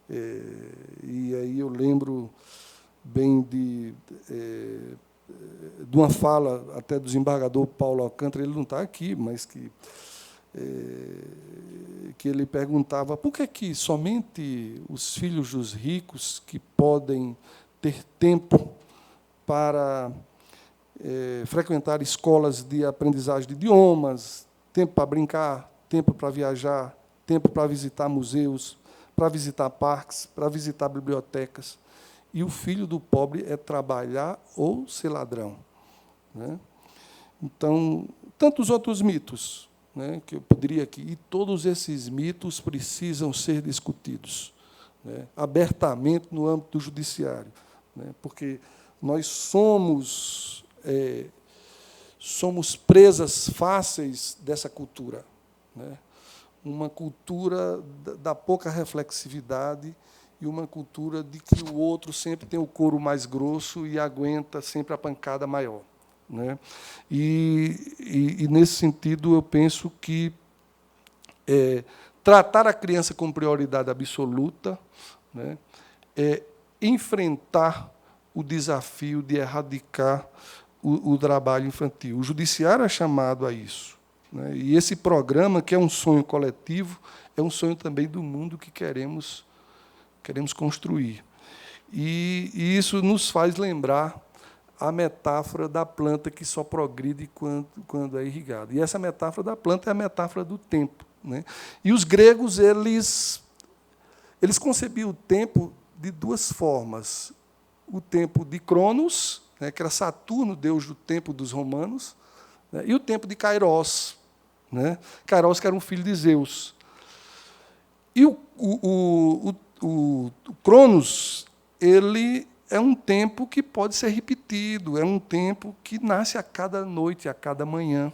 Speaker 6: E aí eu lembro bem de uma fala até do desembargador Paulo Alcântara, ele não está aqui, mas que ele perguntava por que somente os filhos dos ricos que podem ter tempo para frequentar escolas de aprendizagem de idiomas, tempo para brincar, tempo para viajar, tempo para visitar museus, para visitar parques, para visitar bibliotecas. E o filho do pobre é trabalhar ou ser ladrão, né? Então, tantos outros mitos, né, que eu poderia aqui, e todos esses mitos precisam ser discutidos, né, abertamente no âmbito do judiciário, né, porque nós somos presas fáceis dessa cultura, né, uma cultura da pouca reflexividade e uma cultura de que o outro sempre tem o couro mais grosso e aguenta sempre a pancada maior, né? E nesse sentido, eu penso que tratar a criança com prioridade absoluta, né, é enfrentar o desafio de erradicar o trabalho infantil. O judiciário é chamado a isso, né? E esse programa, que é um sonho coletivo, é um sonho também do mundo que queremos construir. E isso nos faz lembrar a metáfora da planta que só progride quando é irrigada. E essa metáfora da planta é a metáfora do tempo, né? E os gregos eles concebiam o tempo de duas formas: o tempo de Cronos, né, que era Saturno, deus do tempo dos romanos, né, e o tempo de Kairos, né, Kairos, que era um filho de Zeus. E o Cronos, ele é um tempo que pode ser repetido, é um tempo que nasce a cada noite, a cada manhã.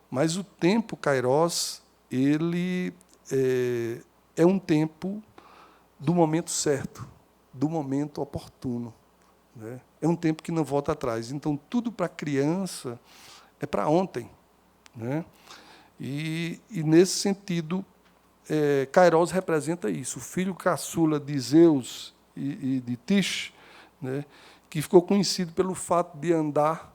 Speaker 6: Mas o tempo Kairos, ele é um tempo do momento certo, do momento oportuno, né? É um tempo que não volta atrás. Então, tudo para a criança é para ontem, né? E nesse sentido, Kairos representa isso. O filho caçula de Zeus e de Tish, né, que ficou conhecido pelo fato de andar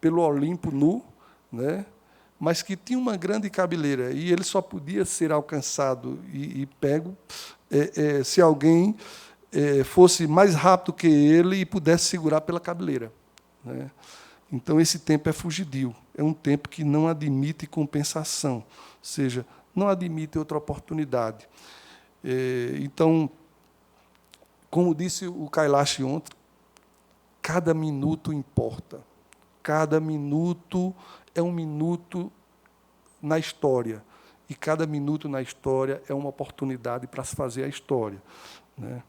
Speaker 6: pelo Olimpo nu, né, mas que tinha uma grande cabeleira, e ele só podia ser alcançado e pego se alguém fosse mais rápido que ele e pudesse segurar pela cabeleira, né? Então, esse tempo é fugidio, é um tempo que não admite compensação, ou seja, não admite outra oportunidade. Então, como disse o Kailash ontem, cada minuto importa. Cada minuto é um minuto na história. E cada minuto na história é uma oportunidade para se fazer a história, né?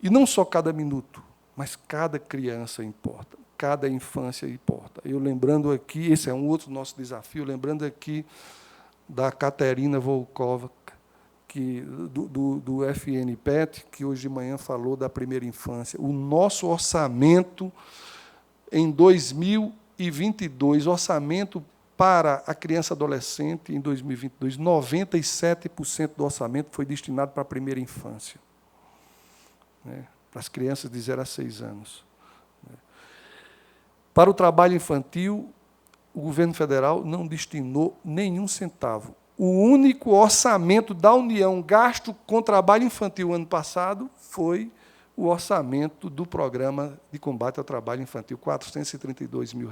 Speaker 6: E não só cada minuto, mas cada criança importa. Cada infância importa. Eu lembrando aqui, esse é um outro nosso desafio, lembrando aqui da Katerina Volkova, do FNPET, que hoje de manhã falou da primeira infância. O nosso orçamento em 2022, orçamento para a criança e adolescente em 2022, 97% do orçamento foi destinado para a primeira infância, né, para as crianças de 0 a 6 anos. Para o trabalho infantil, o governo federal não destinou nenhum centavo. O único orçamento da União gasto com trabalho infantil ano passado foi o orçamento do Programa de Combate ao Trabalho Infantil, R$ 432 mil.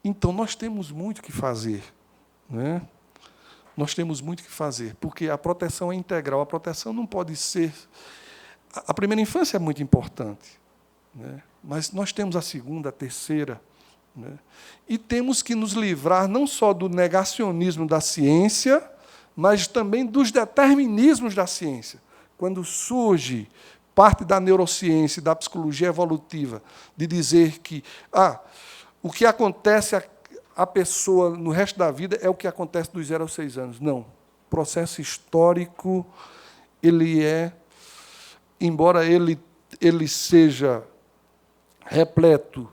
Speaker 6: Então, nós temos muito o que fazer, né? Nós temos muito o que fazer, porque a proteção é integral. A proteção não pode ser... A primeira infância é muito importante, né? Mas nós temos a segunda, a terceira, né? E temos que nos livrar não só do negacionismo da ciência, mas também dos determinismos da ciência. Quando surge parte da neurociência e da psicologia evolutiva de dizer que o que acontece à pessoa no resto da vida é o que acontece dos 0 aos 6 anos. Não. O processo histórico, embora ele seja repleto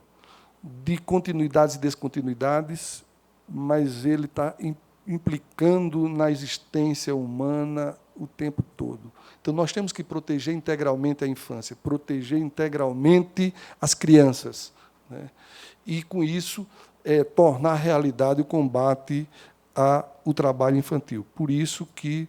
Speaker 6: de continuidades e descontinuidades, mas ele está implicando na existência humana o tempo todo. Então, nós temos que proteger integralmente a infância, proteger integralmente as crianças, né? E, com isso, tornar realidade o combate ao trabalho infantil. Por isso que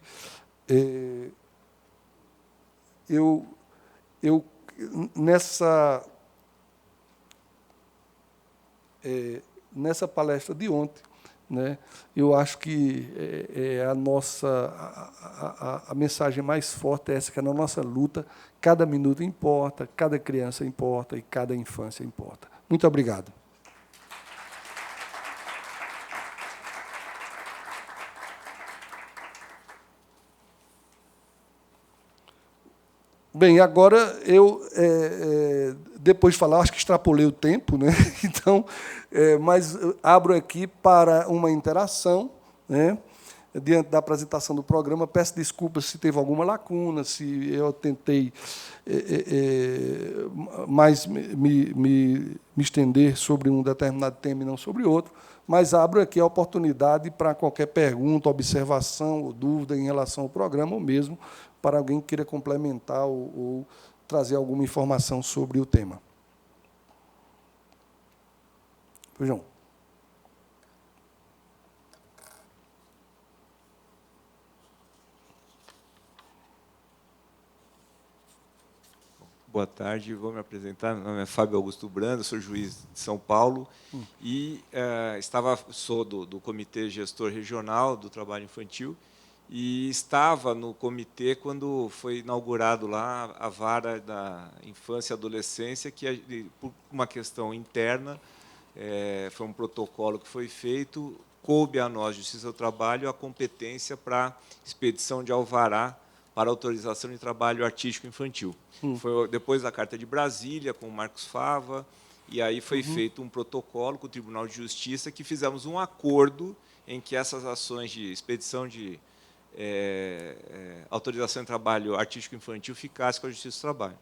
Speaker 6: nessa palestra de ontem, né, eu acho que a mensagem mais forte é essa, que é na nossa luta, cada minuto importa, cada criança importa e cada infância importa. Muito obrigado. Bem, agora eu, depois de falar, acho que extrapolei o tempo, né? Então, mas abro aqui para uma interação, né? Diante da apresentação do programa. Peço desculpas se teve alguma lacuna, se eu tentei mais me estender sobre um determinado tema e não sobre outro, mas abro aqui a oportunidade para qualquer pergunta, observação ou dúvida em relação ao programa, ou mesmo para alguém que queira complementar ou trazer alguma informação sobre o tema. João.
Speaker 7: Boa tarde, vou me apresentar. Meu nome é Fábio Augusto Brando, sou juiz de São Paulo e sou do Comitê Gestor Regional do Trabalho Infantil e estava no comitê quando foi inaugurado lá a vara da infância e adolescência, que, por uma questão interna, foi um protocolo que foi feito, coube a nós, Justiça do Trabalho, a competência para expedição de alvará para autorização de trabalho artístico infantil. Foi depois da Carta de Brasília, com o Marcos Fava, e aí foi feito um protocolo com o Tribunal de Justiça, que fizemos um acordo em que essas ações de expedição de autorização de trabalho artístico infantil ficassem com a Justiça do Trabalho.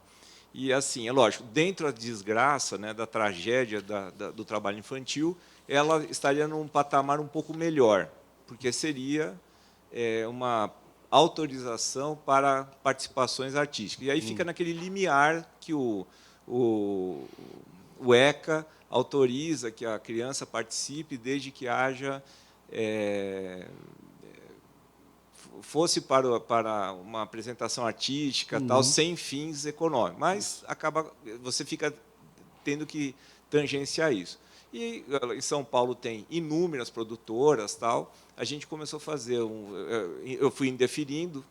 Speaker 7: E, assim, é lógico, dentro da desgraça, né, da tragédia do trabalho infantil, ela estaria num patamar um pouco melhor, porque seria uma autorização para participações artísticas. E aí fica naquele limiar que o ECA autoriza que a criança participe desde que haja fosse para uma apresentação artística, tal, sem fins econômicos. Mas você fica tendo que tangenciar isso. E em São Paulo tem inúmeras produtoras, tal. A gente começou a fazer eu fui indeferindo,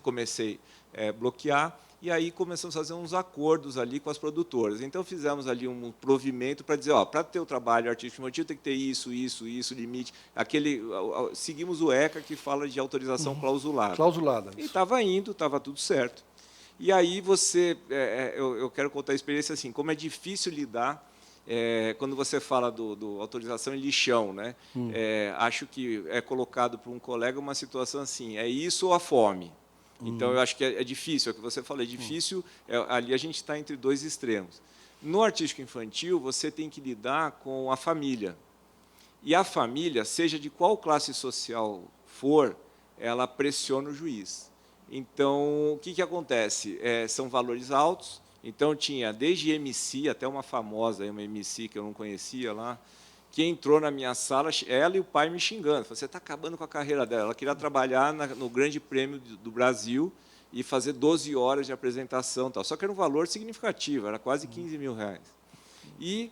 Speaker 7: comecei a bloquear, e aí começamos a fazer uns acordos ali com as produtoras. Então fizemos ali um provimento para dizer, para ter o trabalho artístico infantil tem que ter isso, limite. Seguimos o ECA, que fala de autorização clausulada.
Speaker 6: Clausulada.
Speaker 7: E estava indo, estava tudo certo. E aí eu quero contar a experiência assim, como é difícil lidar quando você fala do autorização em lixão, né? Acho que é colocado por um colega uma situação assim, é isso ou a fome? Então, eu acho que é difícil, é o que você falou, é difícil, ali a gente está entre dois extremos. No artístico infantil, você tem que lidar com a família. E a família, seja de qual classe social for, ela pressiona o juiz. Então, o que acontece? São valores altos. Então, tinha desde MC, até uma famosa, uma MC que eu não conhecia lá, que entrou na minha sala, ela e o pai me xingando. Falei, você está acabando com a carreira dela. Ela queria trabalhar no Grande Prêmio do Brasil e fazer 12 horas de apresentação. Tal. Só que era um valor significativo, era quase R$15.000. E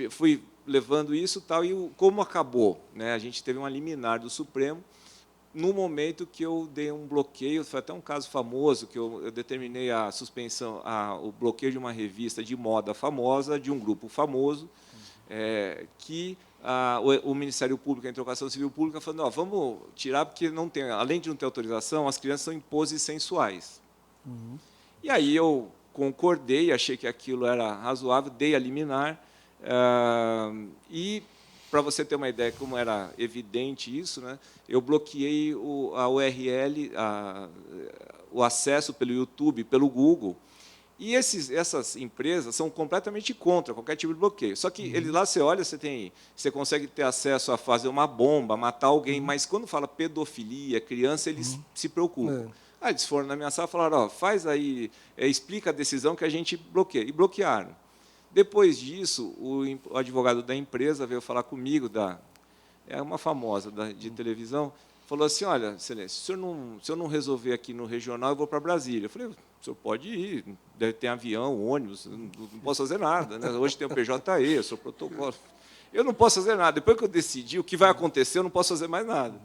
Speaker 7: fui levando isso, tal, e como acabou? Né? A gente teve uma liminar do Supremo, no momento que eu dei um bloqueio, foi até um caso famoso, que eu determinei a suspensão, o bloqueio de uma revista de moda famosa, de um grupo famoso, que o Ministério Público, a Interlocução Civil Pública, falou, vamos tirar, porque não tem, além de não ter autorização, as crianças são em poses sensuais. E aí eu concordei, achei que aquilo era razoável, dei a liminar, e, para você ter uma ideia como era evidente isso, né, eu bloqueei a URL, o acesso pelo YouTube, pelo Google. E essas empresas são completamente contra qualquer tipo de bloqueio. Só que lá você olha, você consegue ter acesso a fazer uma bomba, matar alguém, mas quando fala pedofilia, criança, eles se preocupam. Aí eles foram na minha sala e falaram, faz aí, explica a decisão que a gente bloqueia. E bloquearam. Depois disso, o advogado da empresa veio falar comigo, uma famosa de televisão, falou assim, olha, excelência, se eu não resolver aqui no regional, eu vou para Brasília. Eu falei, o senhor pode ir, deve ter avião, ônibus, não posso fazer nada. Né? Hoje tem o PJE, eu sou protocolo. Eu não posso fazer nada. Depois que eu decidi o que vai acontecer, eu não posso fazer mais nada.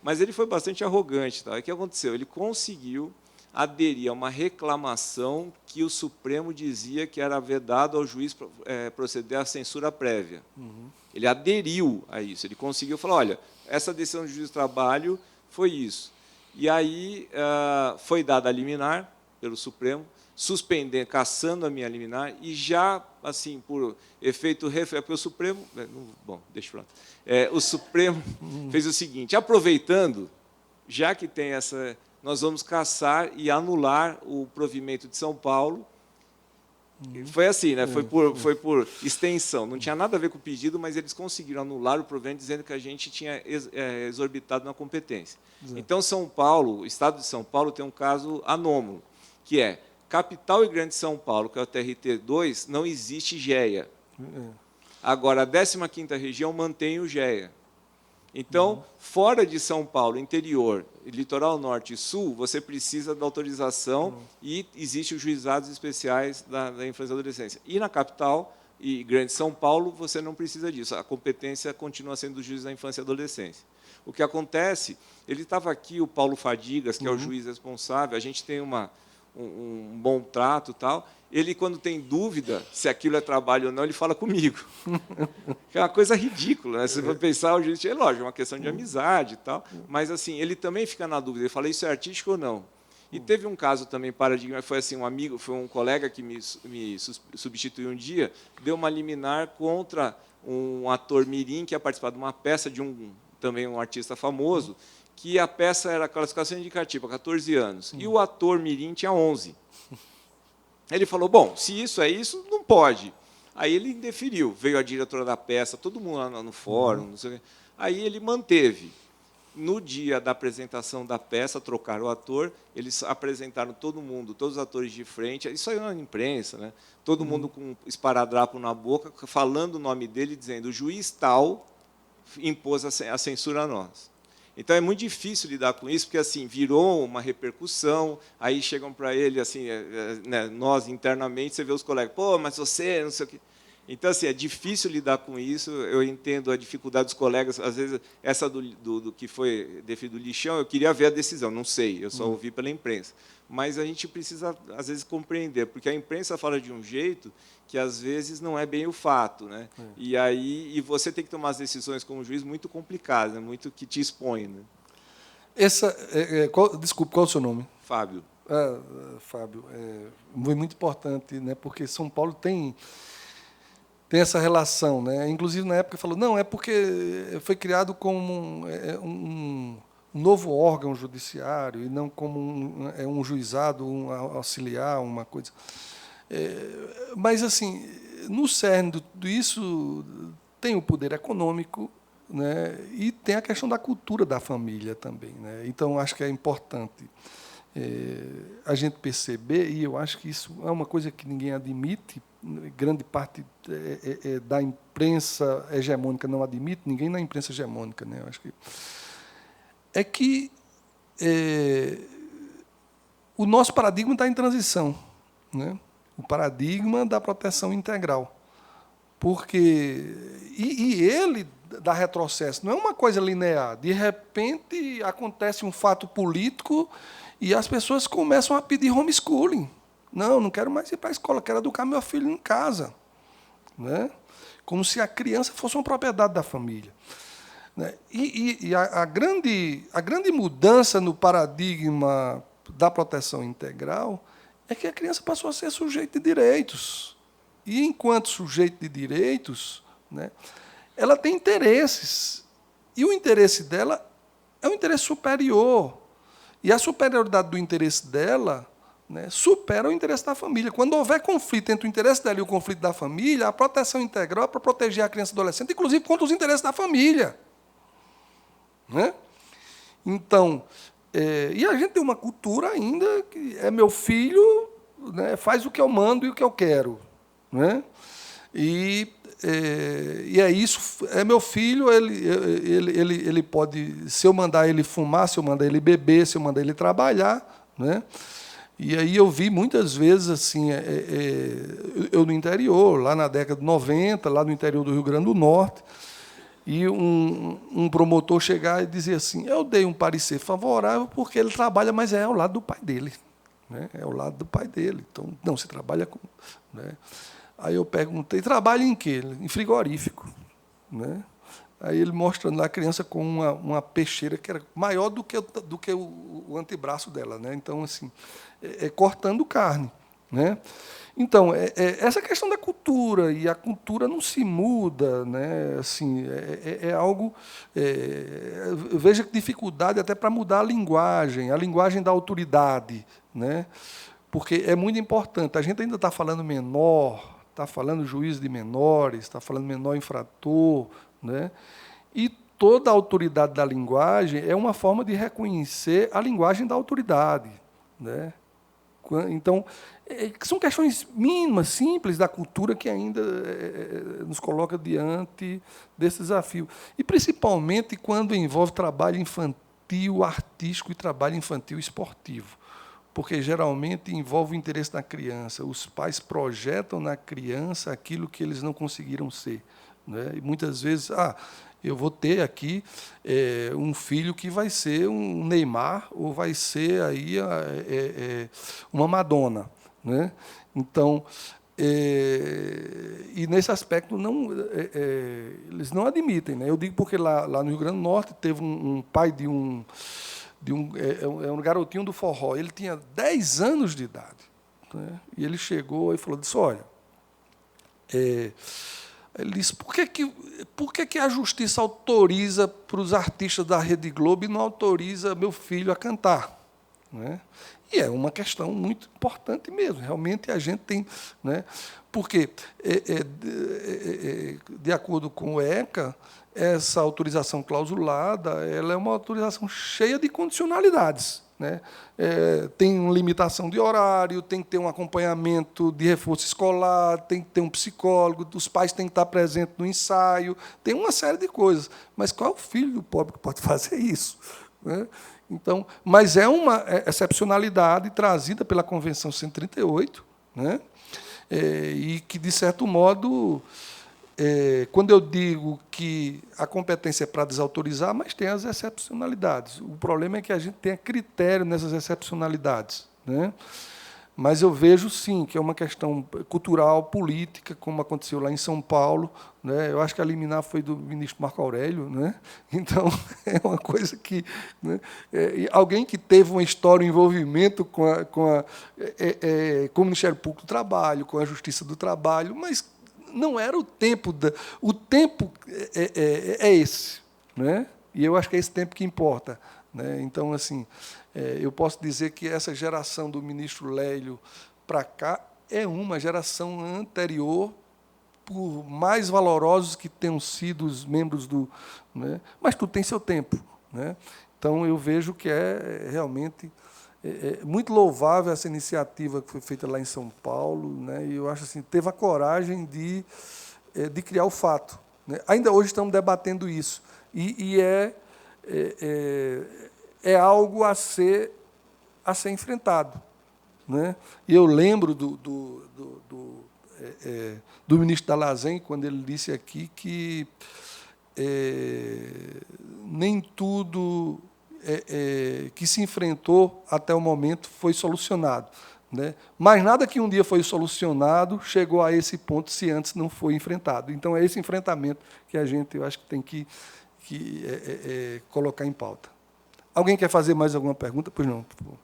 Speaker 7: Mas ele foi bastante arrogante. Tá? O que aconteceu? Ele conseguiu aderir a uma reclamação que o Supremo dizia que era vedado ao juiz proceder à censura prévia. Ele aderiu a isso. Ele conseguiu falar, olha, essa decisão do juiz do trabalho foi isso. E aí foi dada a liminar pelo Supremo, cassando a minha liminar, e já, assim, por efeito porque o Supremo... Bom, deixa eu falar. O Supremo fez o seguinte, aproveitando, já que tem essa... Nós vamos cassar e anular o provimento de São Paulo. Foi assim, né? Foi por extensão. Não tinha nada a ver com o pedido, mas eles conseguiram anular o provimento, dizendo que a gente tinha exorbitado na competência. Então, São Paulo, o Estado de São Paulo, tem um caso anômalo, que é capital e grande São Paulo, que é o TRT2, não existe GEA. Agora, a 15ª região mantém o GEA. Então, fora de São Paulo, interior, litoral norte e sul, você precisa da autorização e existem os juizados especiais da infância e adolescência. E na capital e Grande São Paulo, você não precisa disso. A competência continua sendo do juiz da infância e adolescência. O que acontece, ele estava aqui, o Paulo Fadigas, que é o juiz responsável, a gente tem um bom trato e tal. Ele, quando tem dúvida se aquilo é trabalho ou não, ele fala comigo. Que é uma coisa ridícula, né? Se você for pensar, o juiz, é lógico, é uma questão de amizade e tal, mas assim, ele também fica na dúvida, ele fala, isso é artístico ou não? E teve um caso também paradigma, foi assim, um amigo, foi um colega que me substituiu um dia, deu uma liminar contra um ator mirim que ia participar de uma peça de também um artista famoso, que a peça era classificação indicativa, 14 anos, e o ator mirim tinha 11. Ele falou, bom, se isso é isso, não pode. Aí ele indeferiu, veio a diretora da peça, todo mundo lá no fórum, não sei o quê. Aí ele manteve. No dia da apresentação da peça, trocaram o ator, eles apresentaram todo mundo, todos os atores de frente, isso aí na imprensa, né? Todo mundo com esparadrapo na boca, falando o nome dele, dizendo, o juiz tal impôs a censura a nós. Então, é muito difícil lidar com isso, porque assim virou uma repercussão, aí chegam para ele, assim, né, nós, internamente, você vê os colegas, pô, mas você, não sei o quê. Então, assim, é difícil lidar com isso, eu entendo a dificuldade dos colegas, às vezes, essa do que foi definido do lixão, eu queria ver a decisão, não sei, eu só ouvi pela imprensa. Mas a gente precisa, às vezes, compreender, porque a imprensa fala de um jeito que, às vezes, não é bem o fato, né? E você tem que tomar as decisões como juiz muito complicadas, né? Muito que te expõem. Né?
Speaker 6: Desculpe, qual é o seu nome?
Speaker 7: Fábio.
Speaker 6: Fábio, foi muito importante, né? Porque São Paulo tem essa relação, né? Inclusive, na época, falou, não, é porque foi criado como um novo órgão judiciário, e não como um juizado, um auxiliar, uma coisa. Mas, assim, no cerne de tudo isso, tem o poder econômico, né? E tem a questão da cultura da família também. Né? Então, acho que é importante a gente perceber, e eu acho que isso é uma coisa que ninguém admite, grande parte da imprensa hegemônica não admite, ninguém na imprensa hegemônica, né? Eu acho que o nosso paradigma está em transição, né? O paradigma da proteção integral, porque ele dá retrocesso, não é uma coisa linear. De repente acontece um fato político e as pessoas começam a pedir homeschooling. Não quero mais ir para a escola, quero educar meu filho em casa, né? Como se a criança fosse uma propriedade da família. Né? E a grande mudança no paradigma da proteção integral é que a criança passou a ser sujeito de direitos. E, enquanto sujeito de direitos, né, ela tem interesses. E o interesse dela é um interesse superior. E a superioridade do interesse dela, né, supera o interesse da família. Quando houver conflito entre o interesse dela e o conflito da família, a proteção integral é para proteger a criança e adolescente, inclusive contra os interesses da família. Né? Então, e a gente tem uma cultura ainda que é meu filho, né, faz o que eu mando e o que eu quero. Né? E é isso, é meu filho, ele pode, se eu mandar ele fumar, se eu mandar ele beber, se eu mandar ele trabalhar. Né? E aí eu vi muitas vezes, assim, eu no interior, lá na década de 90, lá no interior do Rio Grande do Norte, e um promotor chegar e dizer assim, eu dei um parecer favorável porque ele trabalha, mas é ao lado do pai dele. Né? É ao lado do pai dele. Então, não, você trabalha com... Né? Aí eu perguntei, trabalha em quê? Em frigorífico. Né? Aí ele mostrando lá a criança com uma peixeira que era maior do que o antebraço dela. Né? Então, assim, cortando carne. Né? Então, essa questão da cultura, e a cultura não se muda, né? Assim, é algo... eu vejo dificuldade até para mudar a linguagem da autoridade. Né? Porque é muito importante. A gente ainda está falando menor, está falando juiz de menores, está falando menor infrator, né? E toda a autoridade da linguagem é uma forma de reconhecer a linguagem da autoridade. Né? Então, são questões mínimas, simples da cultura que ainda nos coloca diante desse desafio. E, principalmente, quando envolve trabalho infantil artístico e trabalho infantil esportivo. porque geralmente envolve o interesse da criança. Os pais projetam na criança aquilo que eles não conseguiram ser, né? E muitas vezes, eu vou ter aqui um filho que vai ser um Neymar ou vai ser aí uma Madonna, né? Então, e nesse aspecto eles não admitem, né? Eu digo porque lá no Rio Grande do Norte teve um pai de um garotinho do forró. Ele tinha 10 anos de idade, né? E ele chegou e disse, olha, ele disse, por que a justiça autoriza para os artistas da Rede Globo e não autoriza meu filho a cantar? Né? E é uma questão muito importante mesmo. Realmente a gente tem, né? Porque, de acordo com o ECA, essa autorização clausulada ela é uma autorização cheia de condicionalidades, né? Tem uma limitação de horário, tem que ter um acompanhamento de reforço escolar, tem que ter um psicólogo, os pais têm que estar presentes no ensaio, tem uma série de coisas. Mas qual é o filho do pobre que pode fazer isso, né? Então, mas é uma excepcionalidade trazida pela Convenção 138, né? E que, de certo modo, quando eu digo que a competência é para desautorizar, mas tem as excepcionalidades. O problema é que a gente tenha critério nessas excepcionalidades, né? Mas eu vejo, sim, que é uma questão cultural, política, como aconteceu lá em São Paulo, né? Eu acho que a liminar foi do ministro Marco Aurélio, né? Então, é uma coisa que, né? Alguém que teve uma história, um envolvimento com o Ministério Público do Trabalho, com a Justiça do Trabalho, mas não era o tempo. O tempo é esse, né? E eu acho que é esse tempo que importa, né? Então, assim, eu posso dizer que essa geração do ministro Lélio para cá é uma geração anterior, por mais valorosos que tenham sido os membros do... Né? Mas tudo tem seu tempo, né? Então, eu vejo que é realmente muito louvável essa iniciativa que foi feita lá em São Paulo, né? E eu acho assim, teve a coragem de criar o fato, né? Ainda hoje estamos debatendo isso. E é algo a ser enfrentado, né? E eu lembro do ministro Dall'Azen, quando ele disse aqui que nem tudo que se enfrentou até o momento foi solucionado, né? Mas nada que um dia foi solucionado chegou a esse ponto se antes não foi enfrentado. Então, é esse enfrentamento que a gente, eu acho que tem que colocar em pauta. Alguém quer fazer mais alguma pergunta? Pois não, por favor.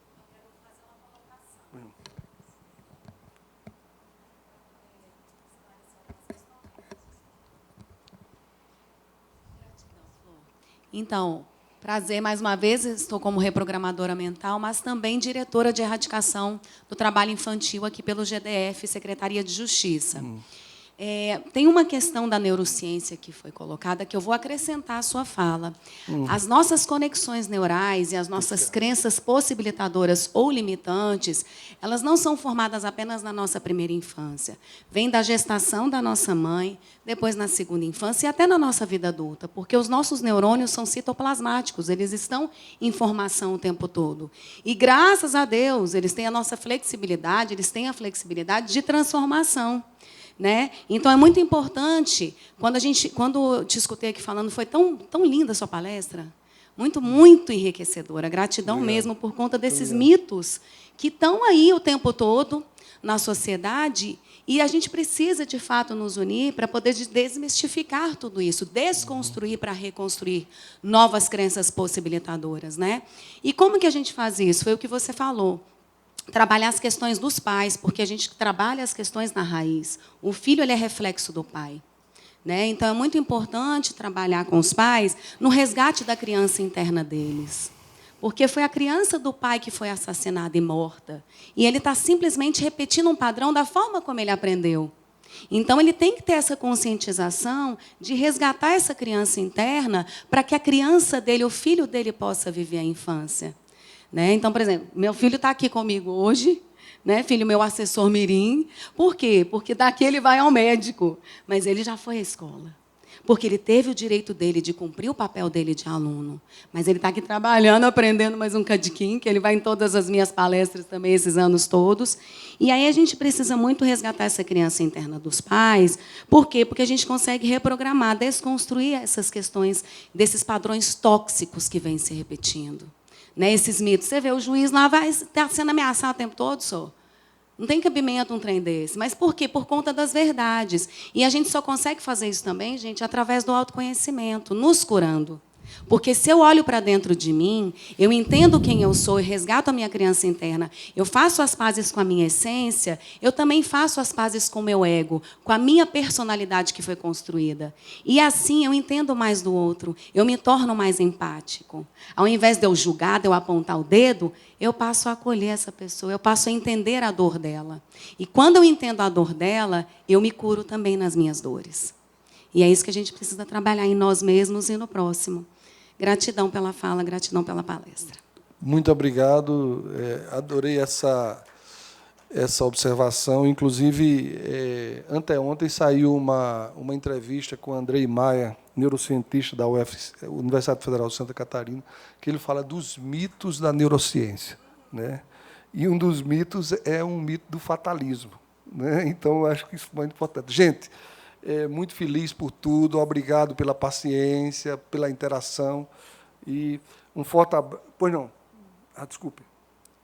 Speaker 5: Então, prazer mais uma vez, estou como reprogramadora mental, mas também diretora de erradicação do trabalho infantil aqui pelo GDF, Secretaria de Justiça. Tem uma questão da neurociência que foi colocada, que eu vou acrescentar à sua fala. As nossas conexões neurais e as nossas crenças possibilitadoras ou limitantes, elas não são formadas apenas na nossa primeira infância. Vem da gestação da nossa mãe, depois na segunda infância e até na nossa vida adulta, porque os nossos neurônios são citoplasmáticos, eles estão em formação o tempo todo. E, graças a Deus, eles têm a nossa flexibilidade, eles têm a flexibilidade de transformação, né? Então, é muito importante, quando eu te escutei aqui falando, foi tão linda a sua palestra, muito, muito enriquecedora. Gratidão Obrigado. Mesmo por conta desses mitos que estão aí o tempo todo na sociedade, e a gente precisa, de fato, nos unir para poder desmistificar tudo isso, desconstruir para reconstruir novas crenças possibilitadoras, né? E como que a gente faz isso? Foi o que você falou. Trabalhar as questões dos pais, porque a gente trabalha as questões na raiz. O filho ele é reflexo do pai, né? Então, é muito importante trabalhar com os pais no resgate da criança interna deles. Porque foi a criança do pai que foi assassinada e morta. E ele está simplesmente repetindo um padrão da forma como ele aprendeu. Então, ele tem que ter essa conscientização de resgatar essa criança interna para que a criança dele, o filho dele, possa viver a infância. Né? Então, por exemplo, meu filho está aqui comigo hoje, né? Filho, meu assessor mirim. Por quê? Porque daqui ele vai ao médico, mas ele já foi à escola. porque ele teve o direito dele de cumprir o papel dele de aluno. Mas ele está aqui trabalhando, aprendendo mais um cadiquim, que ele vai em todas as minhas palestras também esses anos todos. E aí a gente precisa muito resgatar essa criança interna dos pais. Por quê? Porque a gente consegue reprogramar, desconstruir essas questões desses padrões tóxicos que vêm se repetindo. Né, esses mitos. Você vê, o juiz lá vai estar sendo ameaçado o tempo todo, senhor. Não tem cabimento um trem desse. Mas por quê? Por conta das verdades. E a gente só consegue fazer isso também, gente, através do autoconhecimento, nos curando. Porque se eu olho para dentro de mim, eu entendo quem eu sou, eu resgato a minha criança interna, eu faço as pazes com a minha essência, eu também faço as pazes com o meu ego, com a minha personalidade que foi construída. E assim eu entendo mais do outro, eu me torno mais empático. Ao invés de eu julgar, de eu apontar o dedo, eu passo a acolher essa pessoa, eu passo a entender a dor dela. E quando eu entendo a dor dela, eu me curo também nas minhas dores. E é isso que a gente precisa trabalhar em nós mesmos e no próximo. Gratidão pela fala, gratidão pela palestra.
Speaker 6: Muito obrigado. Adorei essa observação. Inclusive, anteontem saiu uma entrevista com o Andrei Maia, neurocientista da Universidade Federal de Santa Catarina, que ele fala dos mitos da neurociência. Né? E um dos mitos é um mito do fatalismo. Né? Então, eu acho que isso é muito importante. Gente, muito feliz por tudo, obrigado pela paciência, pela interação. E um forte abraço. Pois não. Desculpe.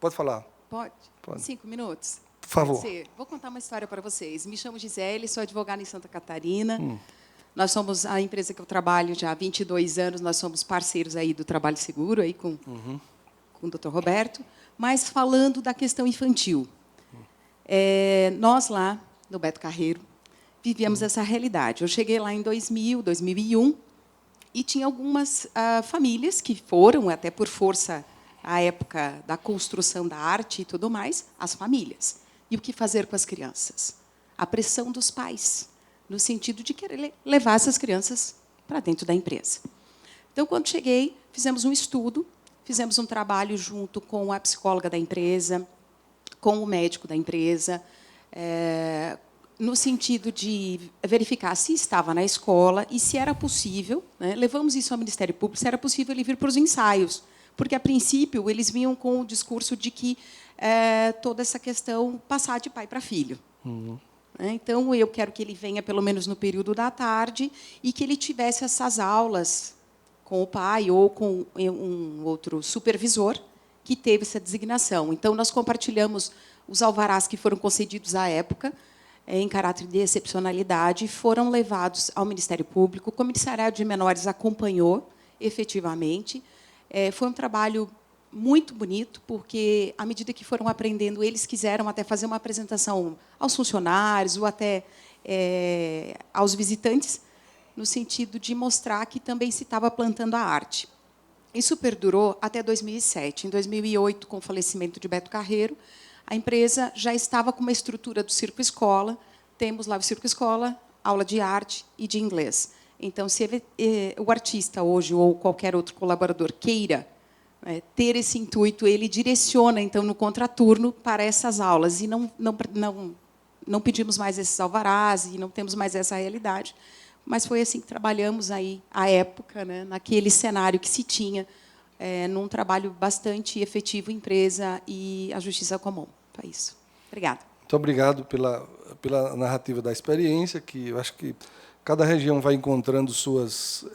Speaker 6: Pode falar.
Speaker 8: Pode? 5 minutos?
Speaker 6: Por favor.
Speaker 8: Vou contar uma história para vocês. Me chamo Gisele, sou advogada em Santa Catarina. Nós somos a empresa que eu trabalho já há 22 anos, nós somos parceiros aí do Trabalho Seguro aí com o Dr. Roberto, mas falando da questão infantil. Nós lá, no Beto Carreiro, vivíamos essa realidade. Eu cheguei lá em 2000, 2001, e tinha algumas famílias que foram, até por força, à época da construção da arte e tudo mais, as famílias. E o que fazer com as crianças? A pressão dos pais, no sentido de querer levar essas crianças para dentro da empresa. Então, quando cheguei, fizemos um estudo, fizemos um trabalho junto com a psicóloga da empresa, com o médico da empresa, no sentido de verificar se estava na escola e se era possível, né, levamos isso ao Ministério Público, se era possível ele vir para os ensaios, porque, a princípio, eles vinham com o discurso de que toda essa questão passar de pai para filho. Então, eu quero que ele venha, pelo menos no período da tarde, e que ele tivesse essas aulas com o pai ou com um outro supervisor que teve essa designação. Então, nós compartilhamos os alvarás que foram concedidos à época, em caráter de excepcionalidade, foram levados ao Ministério Público. O Comissariado de Menores acompanhou, efetivamente. Foi um trabalho muito bonito, porque, à medida que foram aprendendo, eles quiseram até fazer uma apresentação aos funcionários ou até aos visitantes, no sentido de mostrar que também se estava plantando a arte. Isso perdurou até 2007. Em 2008, com o falecimento de Beto Carreiro, a empresa já estava com uma estrutura do Circo Escola. Temos lá o Circo Escola, aula de arte e de inglês. Então, se o artista hoje ou qualquer outro colaborador queira ter esse intuito, ele direciona, então, no contraturno para essas aulas. E não pedimos mais esses alvarás e não temos mais essa realidade. Mas foi assim que trabalhamos aí, à época, né, naquele cenário que se tinha, num trabalho bastante efetivo, empresa e a justiça comum. Foi isso. Obrigada.
Speaker 6: Muito obrigado pela narrativa da experiência, que eu acho que cada região vai encontrando suas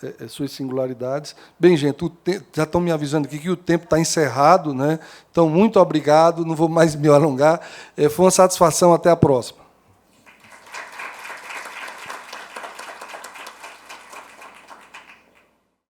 Speaker 6: singularidades. Bem, gente, já estão me avisando aqui que o tempo está encerrado, né? Então, muito obrigado, não vou mais me alongar. Foi uma satisfação, até a próxima.